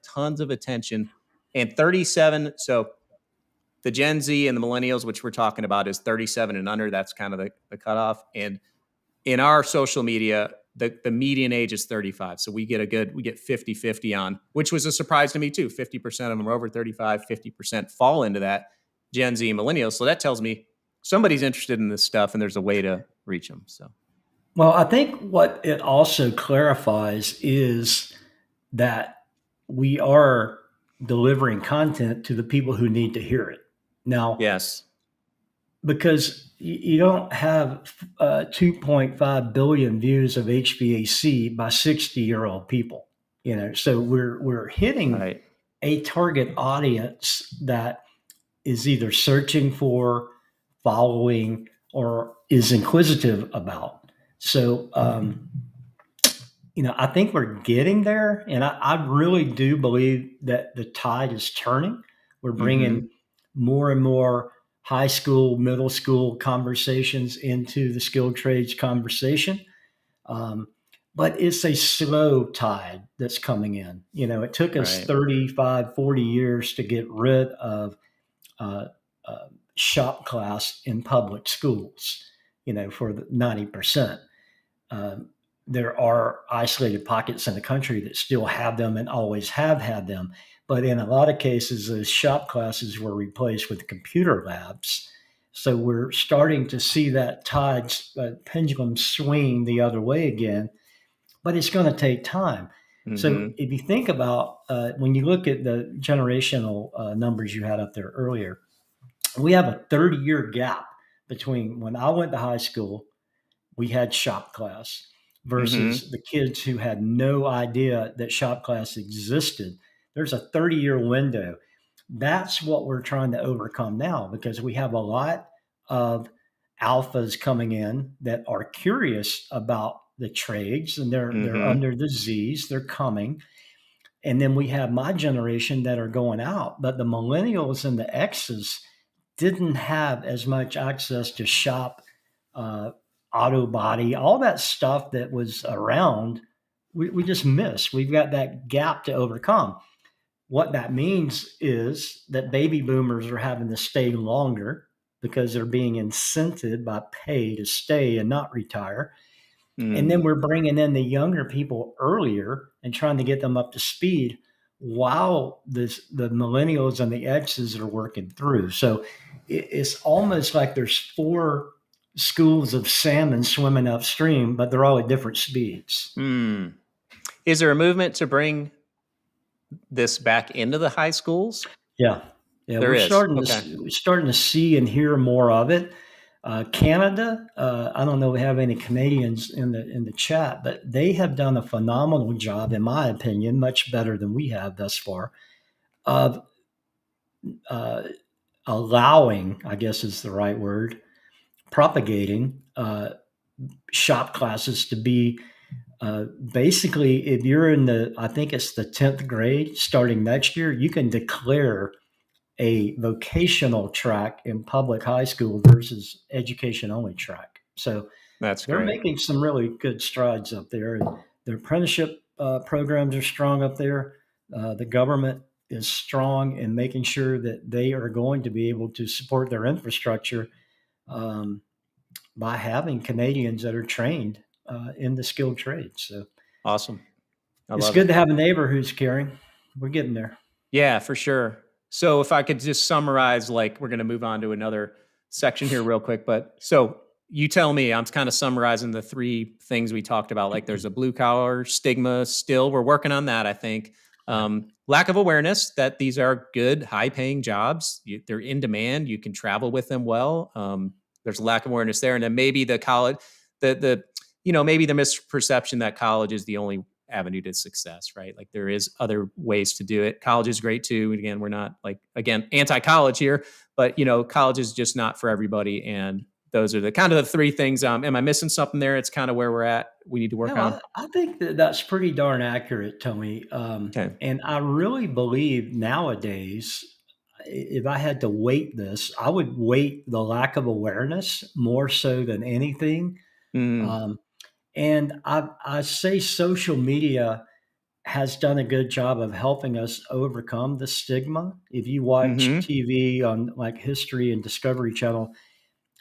tons of attention, and 37. So the Gen Z and the millennials, which we're talking about, is 37 and under. That's kind of the cutoff. And in our social media, the median age is 35. So we get 50-50 on, which was a surprise to me too. 50% of them are over 35, 50% fall into that Gen Z and millennials. So that tells me somebody's interested in this stuff, and there's a way to reach them. So, well, I think what it also clarifies is that we are delivering content to the people who need to hear it. Now, yes, because you don't have 2.5 billion views of HVAC by 60-year-old people, so we're hitting a target audience that is either searching for, following, or is inquisitive about. So, I think we're getting there, and I really do believe that the tide is turning. We're bringing more and more high school, middle school conversations into the skilled trades conversation. But it's a slow tide that's coming in. It took us 35, 40 years to get rid of shop class in public schools, for the 90%. There are isolated pockets in the country that still have them and always have had them. But in a lot of cases, those shop classes were replaced with computer labs. So we're starting to see that tide pendulum swing the other way again, but it's going to take time. So if you think about, when you look at the generational numbers you had up there earlier, we have a 30-year gap between when I went to high school, we had shop class, versus the kids who had no idea that shop class existed. There's a 30-year window. That's what we're trying to overcome now, because we have a lot of alphas coming in that are curious about the trades, and they're under the Z's, they're coming. And then we have my generation that are going out, but the millennials and the X's didn't have as much access to shop, auto body, all that stuff that was around. We just missed. We've got that gap to overcome. What that means is that baby boomers are having to stay longer because they're being incented by pay to stay and not retire. And then we're bringing in the younger people earlier and trying to get them up to speed while the millennials and the X's are working through. So it's almost like there's four schools of salmon swimming upstream, but they're all at different speeds. Is there a movement to bring this back into the high schools? Yeah, There we're is. starting to see and hear more of it. Canada, I don't know if we have any Canadians in the chat, but they have done a phenomenal job, in my opinion, much better than we have thus far, of allowing, I guess is the right word, propagating shop classes to be basically, if you're in I think it's the 10th grade starting next year, you can declare a vocational track in public high school versus education only track. So That's they're great. making some really good strides up there. And their apprenticeship programs are strong up there. The government is strong in making sure that they are going to be able to support their infrastructure by having Canadians that are trained in the skilled trades. So Awesome. it's good to have a neighbor who's caring. We're getting there. Yeah, for sure. So if I could just summarize, like we're going to move on to another section here real quick, but so you tell me, I'm kind of summarizing the three things we talked about. Like there's a blue collar stigma still. We're working on that, I think. Lack of awareness that these are good, high paying jobs. They're in demand. You can travel with them well. There's a lack of awareness there. And then maybe the college, maybe the misperception that college is the only avenue to success, right? Like there is other ways to do it. College is great too. And again, we're not anti-college here, but college is just not for everybody. And those are the kind of the three things. Am I missing something there? It's kind of where we're at. We need to work on. I think that's pretty darn accurate, Tony. Okay. And I really believe nowadays, if I had to weight this, I would weight the lack of awareness more so than anything. And I say social media has done a good job of helping us overcome the stigma. If you watch TV on like History and Discovery Channel,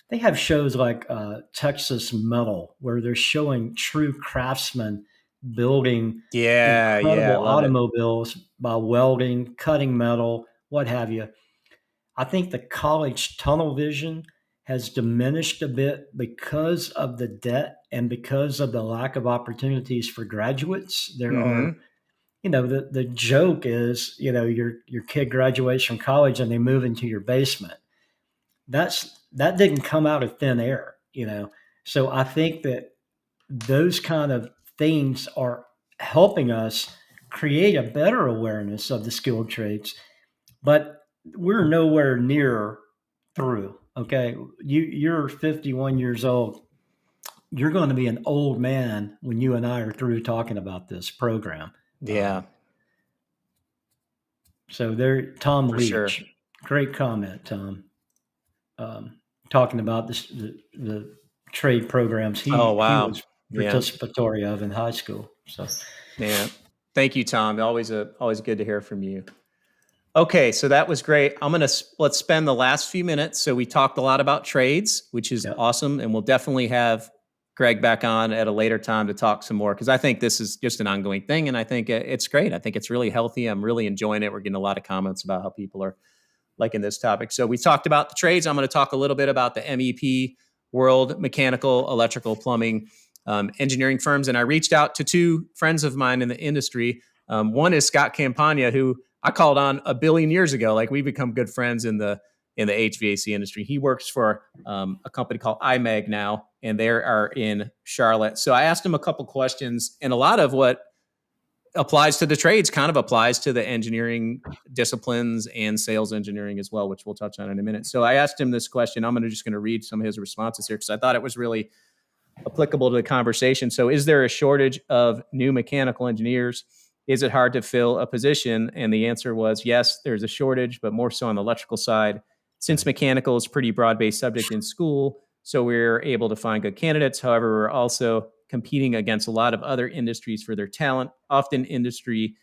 they have shows like Texas Metal, where they're showing true craftsmen building incredible automobiles by welding, cutting metal, what have you. I think the college tunnel vision has diminished a bit because of the debt and because of the lack of opportunities for graduates. There are, the joke is, your kid graduates from college and they move into your basement. That didn't come out of thin air, So I think that those kind of things are helping us create a better awareness of the skilled trades, but we're nowhere near through. Okay. You're 51 years old. You're going to be an old man when you and I are through talking about this program. Yeah. So there, Tom For Leach, sure. Great comment, Tom. Talking about the trade programs he was participatory of in high school. So, yeah. Thank you, Tom. Always good to hear from you. Okay, so that was great. Let's spend the last few minutes. So we talked a lot about trades, which is awesome. And we'll definitely have Greg back on at a later time to talk some more, because I think this is just an ongoing thing. And I think it's great. I think it's really healthy. I'm really enjoying it. We're getting a lot of comments about how people are liking this topic. So we talked about the trades. I'm going to talk a little bit about the MEP world, mechanical, electrical, plumbing, engineering firms. And I reached out to two friends of mine in the industry. One is Scott Campagna, who I called on a billion years ago. Like we've become good friends in the HVAC industry. He works for a company called IMEG now, and they are in Charlotte. So I asked him a couple questions, and a lot of what applies to the trades kind of applies to the engineering disciplines and sales engineering as well, which we'll touch on in a minute. So I asked him this question. I'm just going to read some of his responses here because I thought it was really applicable to the conversation. So is there a shortage of new mechanical engineers? Is it hard to fill a position? And the answer was yes, there's a shortage, but more so on the electrical side. Since mechanical is a pretty broad-based subject in school, so we're able to find good candidates. However, we're also competing against a lot of other industries for their talent. Often industry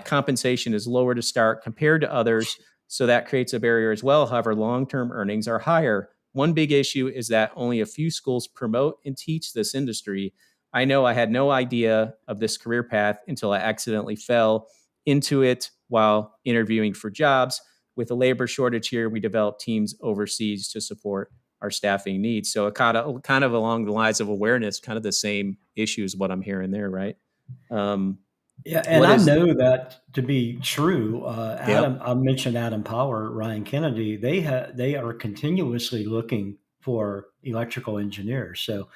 compensation is lower to start compared to others, so that creates a barrier as well. However, long-term earnings are higher. One big issue is that only a few schools promote and teach this industry. I know I had no idea of this career path until I accidentally fell into it while interviewing for jobs. With a labor shortage here, we developed teams overseas to support our staffing needs. So it kind of along the lines of awareness, kind of the same issue is what I'm hearing there, right? Yeah, and I know that to be true. Adam, I mentioned Adam Power, Ryan Kennedy. They are continuously looking for electrical engineers. So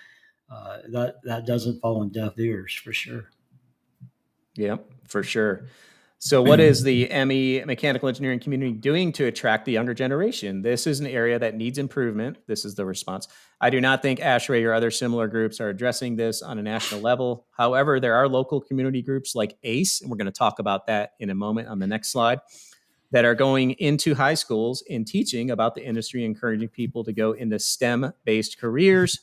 that doesn't fall on deaf ears for sure. Yeah, for sure. So what is the ME mechanical engineering community doing to attract the younger generation? This is an area that needs improvement. This is the response. I do not think ASHRAE or other similar groups are addressing this on a national level. However, there are local community groups like ACE, and we're going to talk about that in a moment on the next slide, that are going into high schools and teaching about the industry, encouraging people to go into STEM-based careers.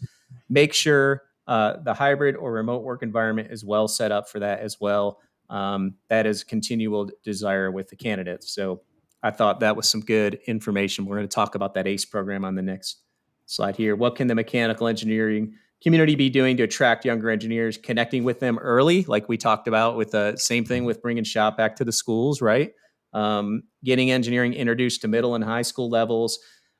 Make sure the hybrid or remote work environment is well set up for that as well. That is a continual desire with the candidates. So I thought that was some good information. We're going to talk about that ACE program on the next slide here. What can the mechanical engineering community be doing to attract younger engineers, connecting with them early, like we talked about with the same thing with bringing shop back to the schools, right? Getting engineering introduced to middle and high school levels.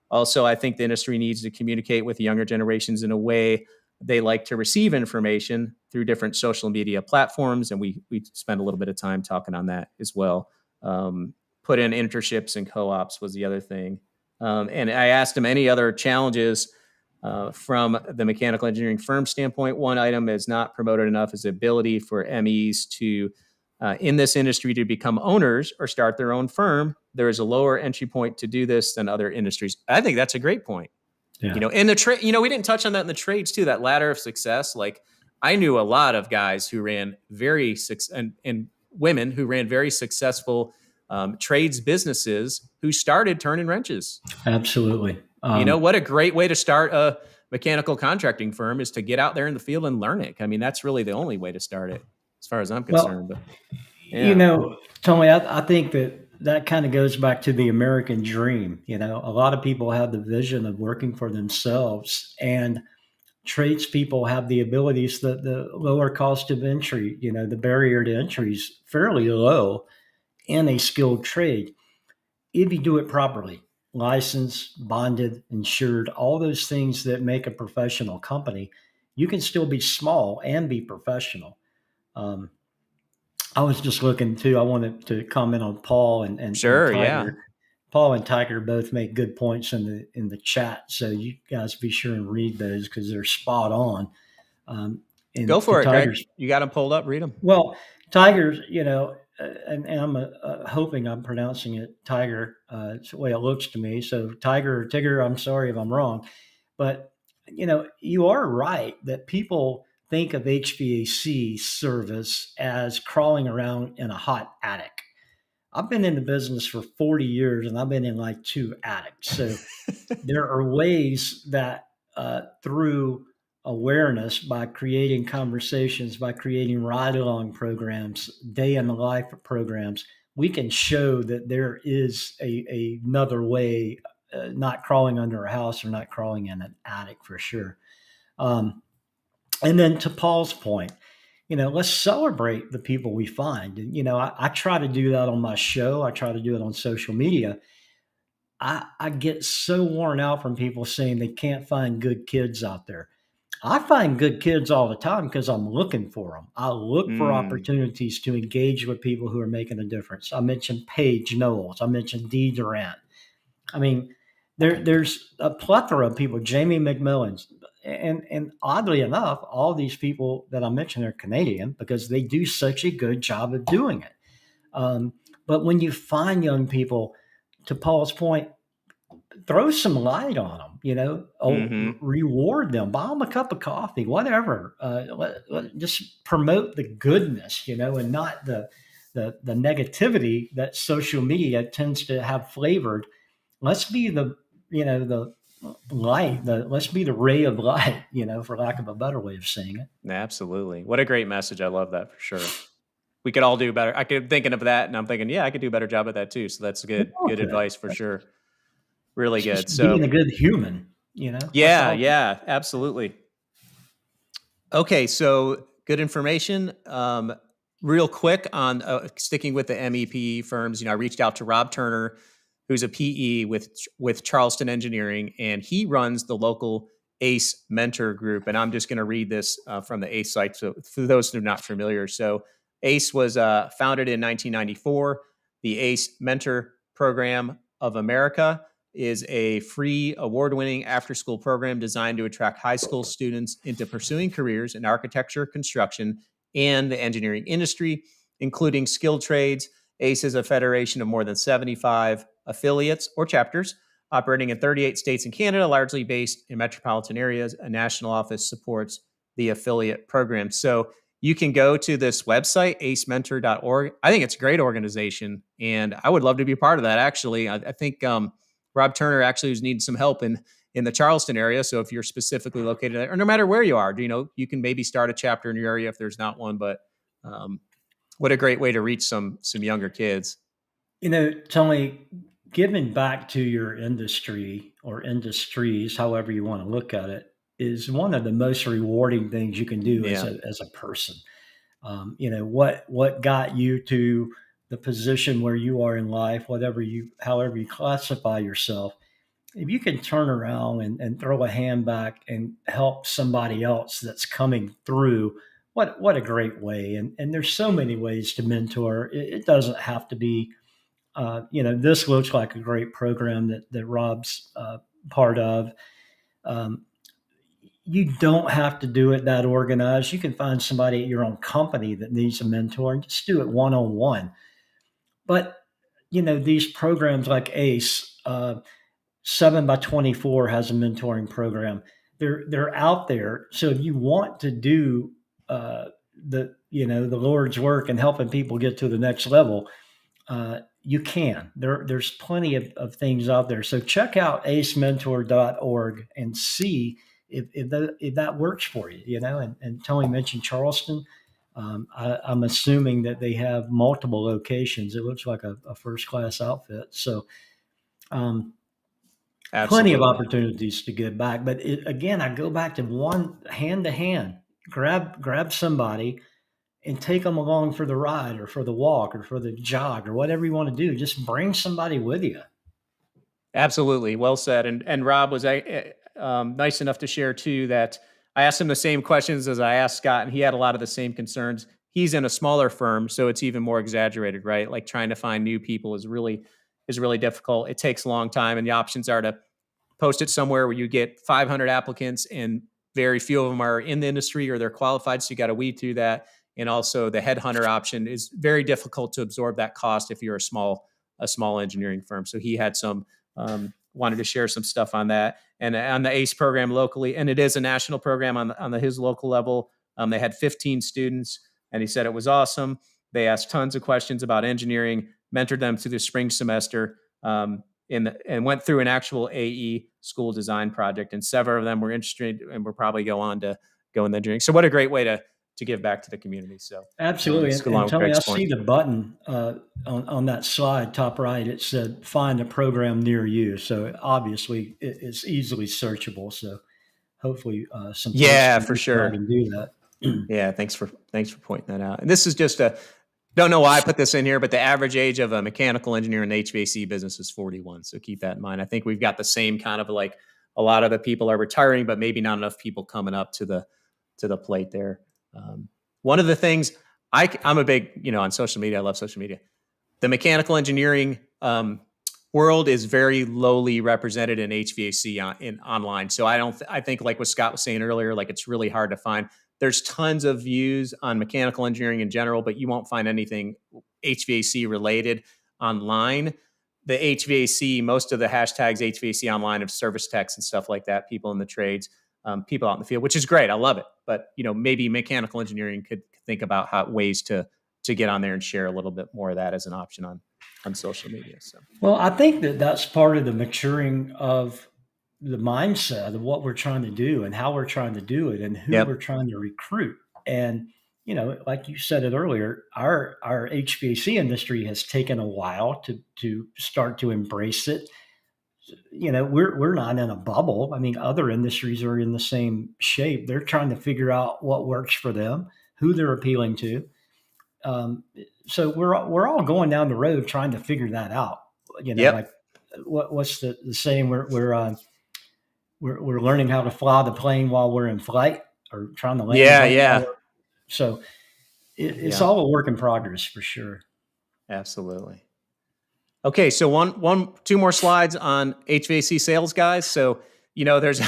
Also, I think the industry needs to communicate with the younger generations in a way they like to receive information through different social media platforms. And we spent a little bit of time talking on that as well. Put in internships and co-ops was the other thing. And I asked him any other challenges from the mechanical engineering firm standpoint. One item is not promoted enough is the ability for MEs to, in this industry, to become owners or start their own firm. There is a lower entry point to do this than other industries. I think that's a great point. Yeah. In the trade, we didn't touch on that in the trades too, that ladder of success. Like I knew a lot of guys who ran and women who ran very successful trades businesses who started turning wrenches. Absolutely. What a great way to start a mechanical contracting firm is to get out there in the field and learn it. I mean, that's really the only way to start it as far as I'm concerned. But Tony, I think that kind of goes back to the American dream. A lot of people have the vision of working for themselves, and tradespeople have the abilities, the lower cost of entry, the barrier to entry is fairly low in a skilled trade. If you do it properly, licensed, bonded, insured, all those things that make a professional company, you can still be small and be professional. I was just looking too. I wanted to comment on Paul and sure, and Tiger. yeah. Paul and Tiger both make good points in the chat, so you guys be sure and read those because they're spot on. Go for it, Greg. You got them pulled up. Read them. Well, Tiger's, and I'm hoping I'm pronouncing it Tiger. It's the way it looks to me. So Tiger or Tigger, I'm sorry if I'm wrong, but you are right that people think of HVAC service as crawling around in a hot attic. I've been in the business for 40 years and I've been in like 2 attics. So there are ways that through awareness, by creating conversations, by creating ride-along programs, day in the life programs, we can show that there is another way, not crawling under a house or not crawling in an attic for sure. And then to Paul's point, let's celebrate the people we find. And, I try to do that on my show. I try to do it on social media. I get so worn out from people saying they can't find good kids out there. I find good kids all the time because I'm looking for them. I look for opportunities to engage with people who are making a difference. I mentioned Paige Knowles. I mentioned Dee Durant. I mean, there's a plethora of people, Jamie McMillan. And oddly enough, all these people that I mentioned are Canadian because they do such a good job of doing it. But when you find young people, to Paul's point, throw some light on them, reward them, buy them a cup of coffee, whatever. Just promote the goodness, and not the negativity that social media tends to have flavored. Let's be the the light. Let's be the ray of light, for lack of a better way of saying it. Absolutely. What a great message. I love that for sure. We could all do better. I could thinking of that and I'm thinking, yeah, I could do a better job at that too. So that's good Okay. advice for sure. Really It's good. just being So a good human, That's all. yeah, absolutely. Okay, so good information. Real quick on sticking with the MEP firms, I reached out to Rob Turner, who's a PE with Charleston Engineering, and he runs the local ACE Mentor Group. And I'm just going to read this from the ACE site. So for those who are not familiar, so ACE was founded in 1994. The ACE Mentor Program of America is a free, award-winning after-school program designed to attract high school students into pursuing careers in architecture, construction, and the engineering industry, including skilled trades. ACE is a federation of more than 75 affiliates or chapters operating in 38 states and Canada, largely based in metropolitan areas. A national office supports the affiliate program. So you can go to this website, acementor.org. I think it's a great organization, and I would love to be part of that, actually. I think Rob Turner actually is needing some help in the Charleston area. So if you're specifically located there, or no matter where you are, you can maybe start a chapter in your area if there's not one. But what a great way to reach some younger kids. Tony, giving back to your industry or industries, however you want to look at it, is one of the most rewarding things you can do as a person. What got you to the position where you are in life, however you classify yourself. If you can turn around and throw a hand back and help somebody else that's coming through, what a great way. And there's so many ways to mentor. It doesn't have to be, this looks like a great program that Rob's part of. You don't have to do it that organized. You can find somebody at your own company that needs a mentor and just do it one-on-one. But, these programs like ACE, 7x24 has a mentoring program. They're out there. So if you want to do the Lord's work and helping people get to the next level, you can. There's plenty of things out there. So check out acementor.org and see if that works for you. And Tony mentioned Charleston. I'm assuming that they have multiple locations. It looks like a first-class outfit. So plenty of opportunities to give back. But again, I go back to one hand to hand. Grab somebody and take them along for the ride or for the walk or for the jog or whatever you want to do. Just bring somebody with you. Absolutely. Well said. And Rob was nice enough to share too that I asked him the same questions as I asked Scott, and he had a lot of the same concerns. He's in a smaller firm, so it's even more exaggerated, right? Like trying to find new people is really difficult. It takes a long time, and the options are to post it somewhere where you get 500 applicants and very few of them are in the industry or they're qualified. So you got to weed through that. And also the headhunter option is very difficult to absorb that cost if you're a small engineering firm. So he had some wanted to share some stuff on that. And on the ACE program locally, and it is a national program on his local level. They had 15 students, and he said it was awesome. They asked tons of questions about engineering, mentored them through the spring semester, and went through an actual AE school design project. And several of them were interested and will probably go on to go in the engineering. So what a great way to give back to the community. So absolutely. And tell me, I see the button on that slide, top right. It said find a program near you. So obviously it's easily searchable. So hopefully some for sure can do that. Yeah, thanks for pointing that out. And this is just don't know why I put this in here, but the average age of a mechanical engineer in the HVAC business is 41. So keep that in mind. I think we've got the same kind of like a lot of the people are retiring, but maybe not enough people coming up to the plate there. One of the things I'm a big, on social media, I love social media. The mechanical engineering world is very lowly represented in HVAC online. So I think like what Scott was saying earlier, like it's really hard to find. There's tons of views on mechanical engineering in general, but you won't find anything HVAC related online. The HVAC, most of the hashtags HVAC online of service techs and stuff like that, people in the trades, people out in the field, which is great. I love it. But, maybe mechanical engineering could think about ways to get on there and share a little bit more of that as an option on social media. So, Well, I think that that's part of the maturing of the mindset of what we're trying to do and how we're trying to do it and who we're yep, trying to recruit. And, like you said it earlier, our HVAC industry has taken a while to start to embrace it. We're not in a bubble. I mean, other industries are in the same shape. They're trying to figure out what works for them, who they're appealing to. Um, so we're all going down the road trying to figure that out. yep, Like what's the saying? We're learning how to fly the plane while we're in flight, or trying to land the yeah, plane while yeah, we're. So it's yeah, all a work in progress for sure. absolutely. Okay, so two more slides on HVAC sales, guys. So, there's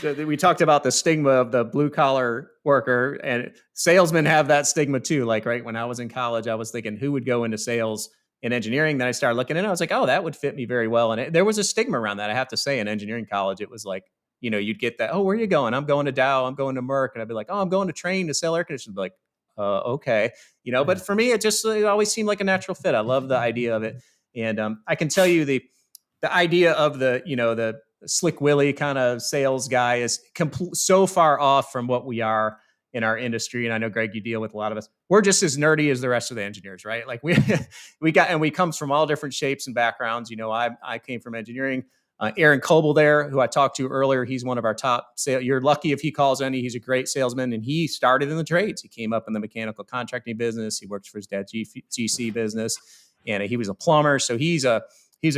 so we talked about the stigma of the blue collar worker, and salesmen have that stigma too. Like, right when I was in college, I was thinking who would go into sales in engineering. Then I started looking at it. I was like, oh, that would fit me very well. And there was a stigma around that. I have to say, in engineering college, it was like, you'd get that. Oh, where are you going? I'm going to Dow. I'm going to Merck. And I'd be like, oh, I'm going to train to sell air conditioners. I'd be like, okay, But for me, it always seemed like a natural fit. I love the idea of it, and I can tell you the idea of the slick Willie kind of sales guy is so far off from what we are in our industry. And I know, Greg, you deal with a lot of us. We're just as nerdy as the rest of the engineers, right? Like we comes from all different shapes and backgrounds. I came from engineering. Aaron Coble there, who I talked to earlier, he's one of our top sales. You're lucky if he calls any. He's a great salesman, and he started in the trades. He came up in the mechanical contracting business. He works for his dad's GC business, and he was a plumber. So he's a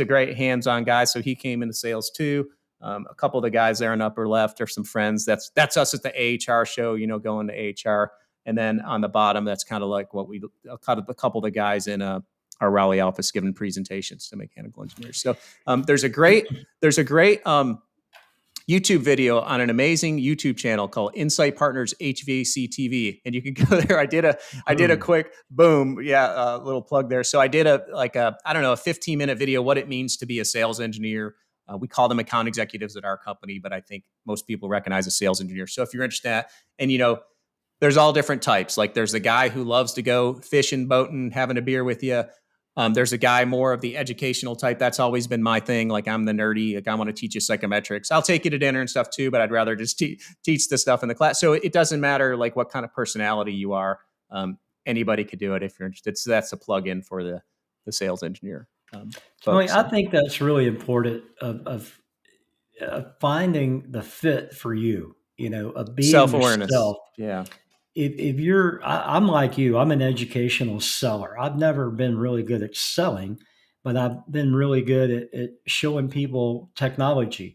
great hands-on guy. So he came into sales too. A couple of the guys there in the upper left are some friends. That's us at the AHR show, going to AHR. And then on the bottom, that's kind of like what a couple of the guys in our Raleigh office giving presentations to mechanical engineers. So there's a great YouTube video on an amazing YouTube channel called Insight Partners HVAC TV, and you can go there. I did a quick boom, little plug there. So I did a 15-minute video, what it means to be a sales engineer. We call them account executives at our company, but I think most people recognize a sales engineer. So if you're interested in that, and there's all different types. Like there's the guy who loves to go fishing, boating, having a beer with you. There's a guy more of the educational type. That's always been my thing. Like I'm the nerdy, like I want to teach you psychometrics. I'll take you to dinner and stuff too, but I'd rather just teach the stuff in the class. So it doesn't matter like what kind of personality you are. Anybody could do it if you're interested. So that's a plug-in for the sales engineer. I think that's really important of finding the fit for you, of being self-awareness. yourself. Yeah. If I'm like you, I'm an educational seller. I've never been really good at selling, but I've been really good at showing people technology.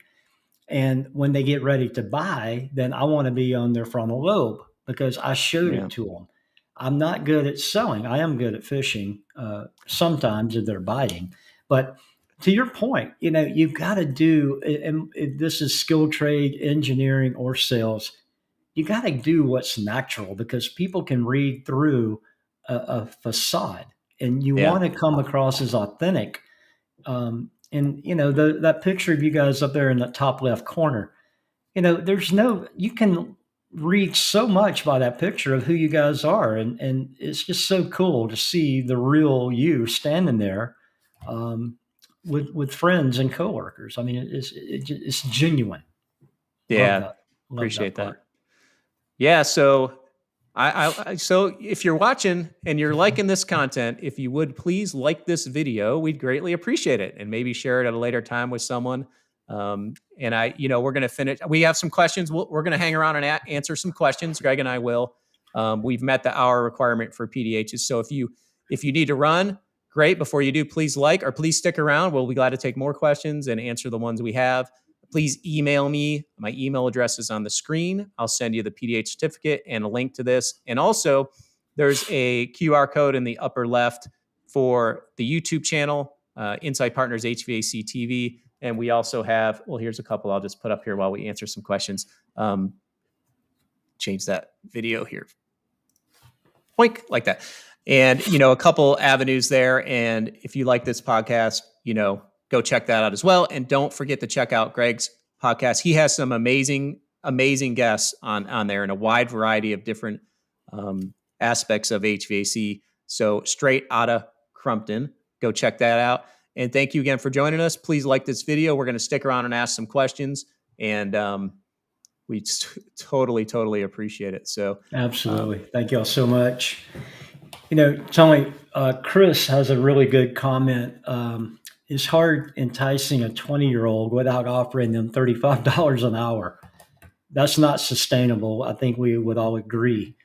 And when they get ready to buy, then I want to be on their frontal lobe because I showed it to them. I'm not good at selling. I am good at fishing sometimes if they're biting. But to your point, you've got to do, and if this is skilled trade, engineering, or sales, you got to do what's natural because people can read through a facade and you want to come across as authentic. And, that picture of you guys up there in the top left corner, you can read so much by that picture of who you guys are. And it's just so cool to see the real you standing there with friends and coworkers. I mean, it's genuine. Yeah. Appreciate that. Yeah. So so if you're watching and you're liking this content, if you would please like this video, we'd greatly appreciate it, and maybe share it at a later time with someone. And we're going to finish. We have some questions. We're going to hang around and answer some questions. Greg and I will. We've met the hour requirement for PDHs. So if you need to run, great. Before you do, please please stick around. We'll be glad to take more questions and answer the ones we have. Please email me. My email address is on the screen. I'll send you the PDH certificate and a link to this. And also, there's a QR code in the upper left for the YouTube channel, Insight Partners HVAC TV. And we also have, here's a couple I'll just put up here while we answer some questions. Change that video here. Poink, like that. And, a couple avenues there. And if you like this podcast, go check that out as well. And don't forget to check out Greg's podcast. He has some amazing, amazing guests on there in a wide variety of different aspects of HVAC. So straight Outta Crumpton. Go check that out. And thank you again for joining us. Please like this video. We're going to stick around and ask some questions. And we totally appreciate it. So Absolutely. Thank y'all so much. Tony, Chris has a really good comment. It's hard enticing a 20-year-old without offering them $35 an hour. That's not sustainable. I think we would all agree.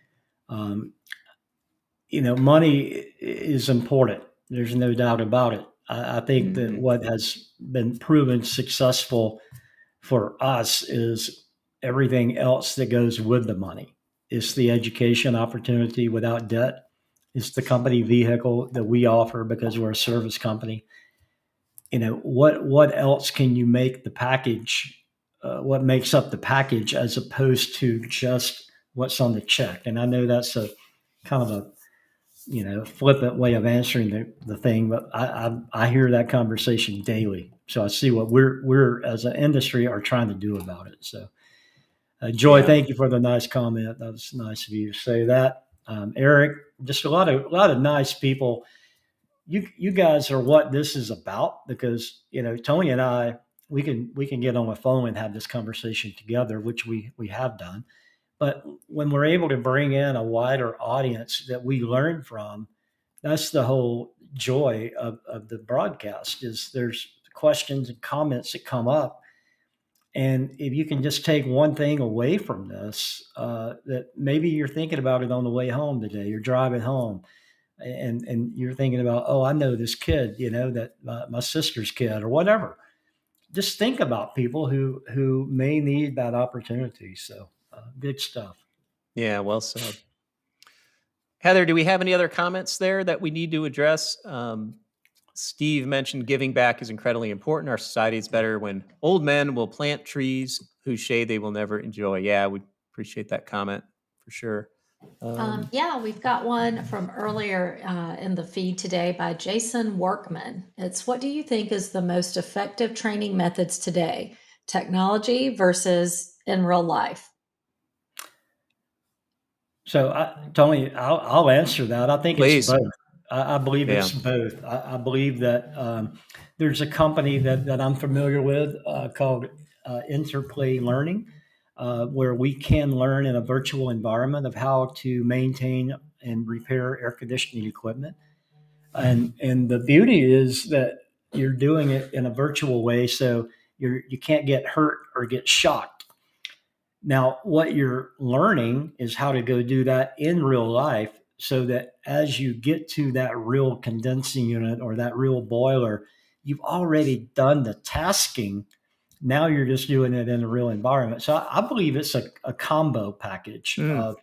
Money is important. There's no doubt about it. I think that what has been proven successful for us is everything else that goes with the money. It's the education opportunity without debt. It's the company vehicle that we offer because we're a service company. What else can you make the package? What makes up the package as opposed to just what's on the check? And I know that's a kind of a flippant way of answering the thing, but I hear that conversation daily. So I see what we're as an industry are trying to do about it. So Joy, thank you for the nice comment. That was nice of you to say that. Eric, just a lot of nice people. You guys are what this is about, because Tony and I, we can get on the phone and have this conversation together, which we have done. But when we're able to bring in a wider audience that we learn from, that's the whole joy of the broadcast. Is there's questions and comments that come up. And if you can just take one thing away from this, that maybe you're thinking about it on the way home today, you're driving home and you're thinking about, oh, I know this kid, that my sister's kid or whatever. Just think about people who may need that opportunity. So good stuff. Yeah, well said. Heather, do we have any other comments there that we need to address? Steve mentioned giving back is incredibly important. Our society is better when old men will plant trees whose shade they will never enjoy. Yeah, we appreciate that comment for sure. Yeah, we've got one from earlier in the feed today by Jason Workman. It's, what do you think is the most effective training methods today? Technology versus in real life? So, Tony, I'll answer that. I think Please. it's both. I believe it's both. I believe that there's a company that I'm familiar with called Interplay Learning, where we can learn in a virtual environment of how to maintain and repair air conditioning equipment. And the beauty is that you're doing it in a virtual way, so you can't get hurt or get shocked. Now, what you're learning is how to go do that in real life, so that as you get to that real condensing unit or that real boiler, you've already done the tasking. Now you're just doing it in a real environment. So I believe it's a combo package of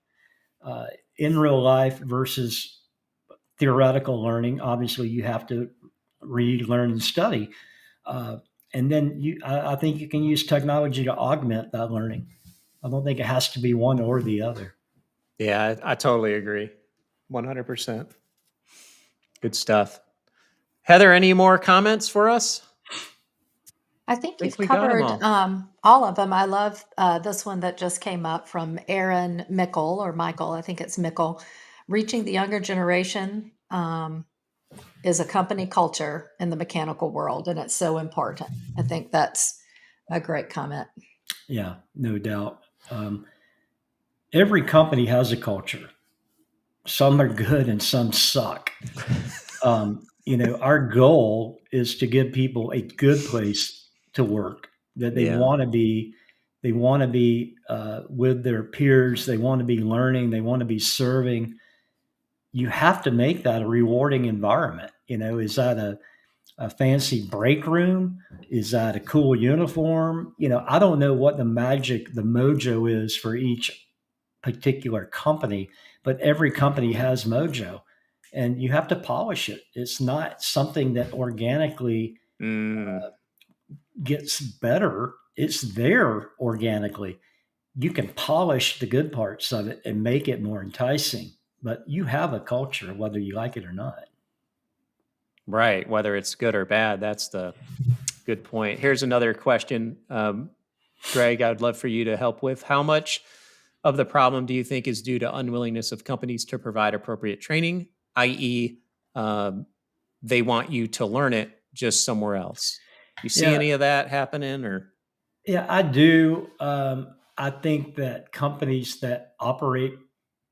in real life versus theoretical learning. Obviously, you have to read, learn, and study. And then I think you can use technology to augment that learning. I don't think it has to be one or the other. Yeah, I totally agree. 100%. Good stuff. Heather, any more comments for us? I think you've we got 'em covered all of them. I love this one that just came up from Aaron Mickle, or Michael, I think it's Mickle. Reaching the younger generation is a company culture in the mechanical world, and it's so important. I think that's a great comment. Yeah, no doubt. Every company has a culture. Some are good and some suck. Our goal is to give people a good place to work, that they want to be. They want to be with their peers. They want to be learning. They want to be serving. You have to make that a rewarding environment. Is that a fancy break room? Is that a cool uniform? I don't know what the mojo is for each particular company, but every company has mojo, and you have to polish it. It's not something that organically gets better. It's there organically. You can polish the good parts of it and make it more enticing, but you have a culture, whether you like it or not. Right. Whether it's good or bad, that's the good point. Here's another question, Greg, I'd love for you to help with. How much of the problem do you think is due to unwillingness of companies to provide appropriate training, i.e., they want you to learn it just somewhere else. You see Yeah, any of that happening or? yeah, I do. I think that companies that operate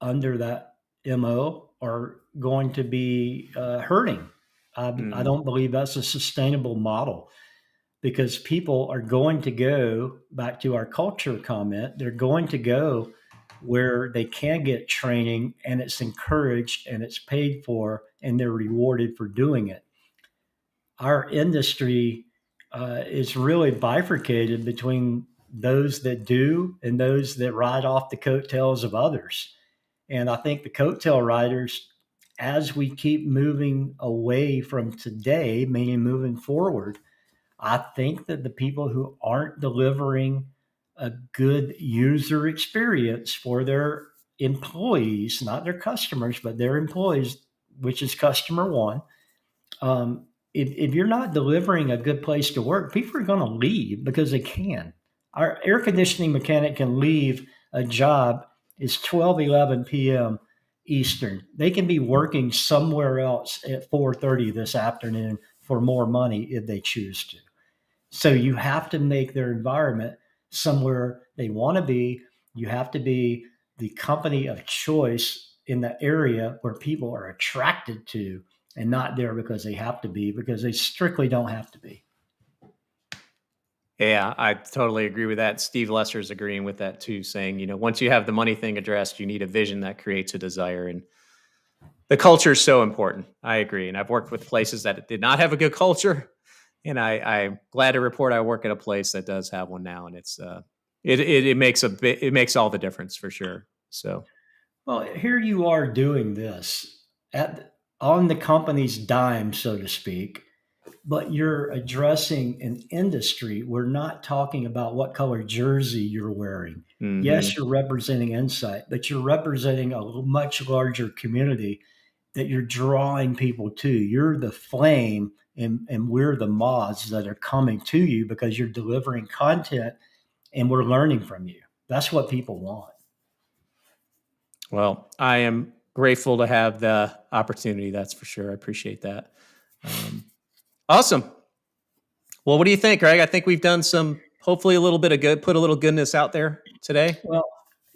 under that MO are going to be hurting. I Mm, don't believe that's a sustainable model because people are going to go back to our culture comment. They're going to go where they can get training and it's encouraged and it's paid for and they're rewarded for doing it. Our industry is really bifurcated between those that do and those that ride off the coattails of others. And I think the coattail riders, as we keep moving away from today, meaning moving forward, I think that the people who aren't delivering a good user experience for their employees, not their customers, but their employees, which is customer one, if you're not delivering a good place to work, people are going to leave because they can. Our air conditioning mechanic can leave a job. It's 12:11 p.m. Eastern. They can be working somewhere else at 4:30 this afternoon for more money if they choose to. So you have to make their environment somewhere they want to be. You have to be the company of choice in the area where people are attracted to and not there because they have to be, because they strictly don't have to be. yeah, I totally agree with that. Steve Lesser's agreeing with that too, saying, once you have the money thing addressed, you need a vision that creates a desire. And the culture is so important. I agree. And I've worked with places that did not have a good culture. And I'm glad to report I work at a place that does have one now. And it makes it makes all the difference for sure. So, Well, here you are doing this on the company's dime, so to speak, but you're addressing an industry. We're not talking about what color jersey you're wearing. Yes, mhm. you're representing Insight, but you're representing a much larger community that you're drawing people to. You're the flame, and we're the moths that are coming to you because you're delivering content and we're learning from you. That's what people want. Well, I am grateful to have the opportunity. That's for sure. I appreciate that. Um, awesome. Well, what do you think, Greg? I think we've done hopefully a little bit of good, put a little goodness out there today. Well,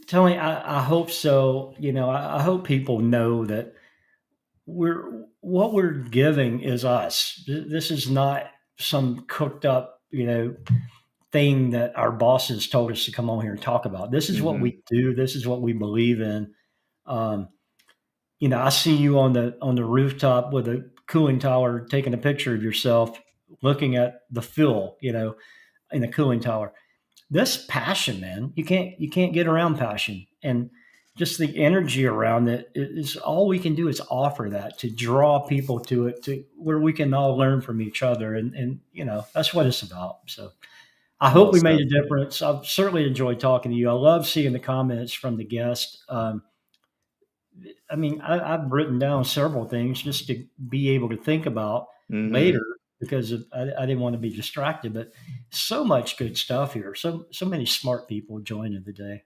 Tony, I hope so. I hope people know that what we're giving is us. This is not some cooked up, thing that our bosses told us to come on here and talk about. This is what Hmm. we do. This is what we believe in. Um, I see you on the rooftop with a cooling tower, taking a picture of yourself, looking at the fill, in the cooling tower. This passion, man, you can't get around passion, and just the energy around it is all we can do is offer that to draw people to it, to where we can all learn from each other, and that's what it's about. So I hope Well we made said. a difference. I've certainly enjoyed talking to you. I love seeing the comments from the guests. I mean, I've written down several things just to be able to think about Hmm. later because I didn't want to be distracted. But so much good stuff here. So many smart people joining today.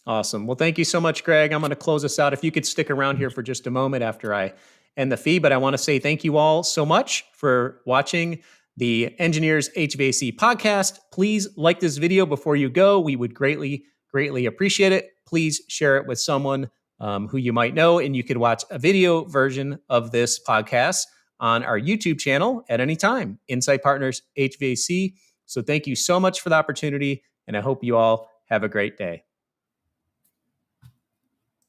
Awesome. Well, thank you so much, Greg. I'm going to close this out. If you could stick around here for just a moment after I end the feed, but I want to say thank you all so much for watching the Engineers HVAC podcast. Please like this video before you go. We would greatly, greatly appreciate it. Please share it with someone who you might know, and you could watch a video version of this podcast on our YouTube channel at any time, Insight Partners HVAC. So thank you so much for the opportunity, and I hope you all have a great day.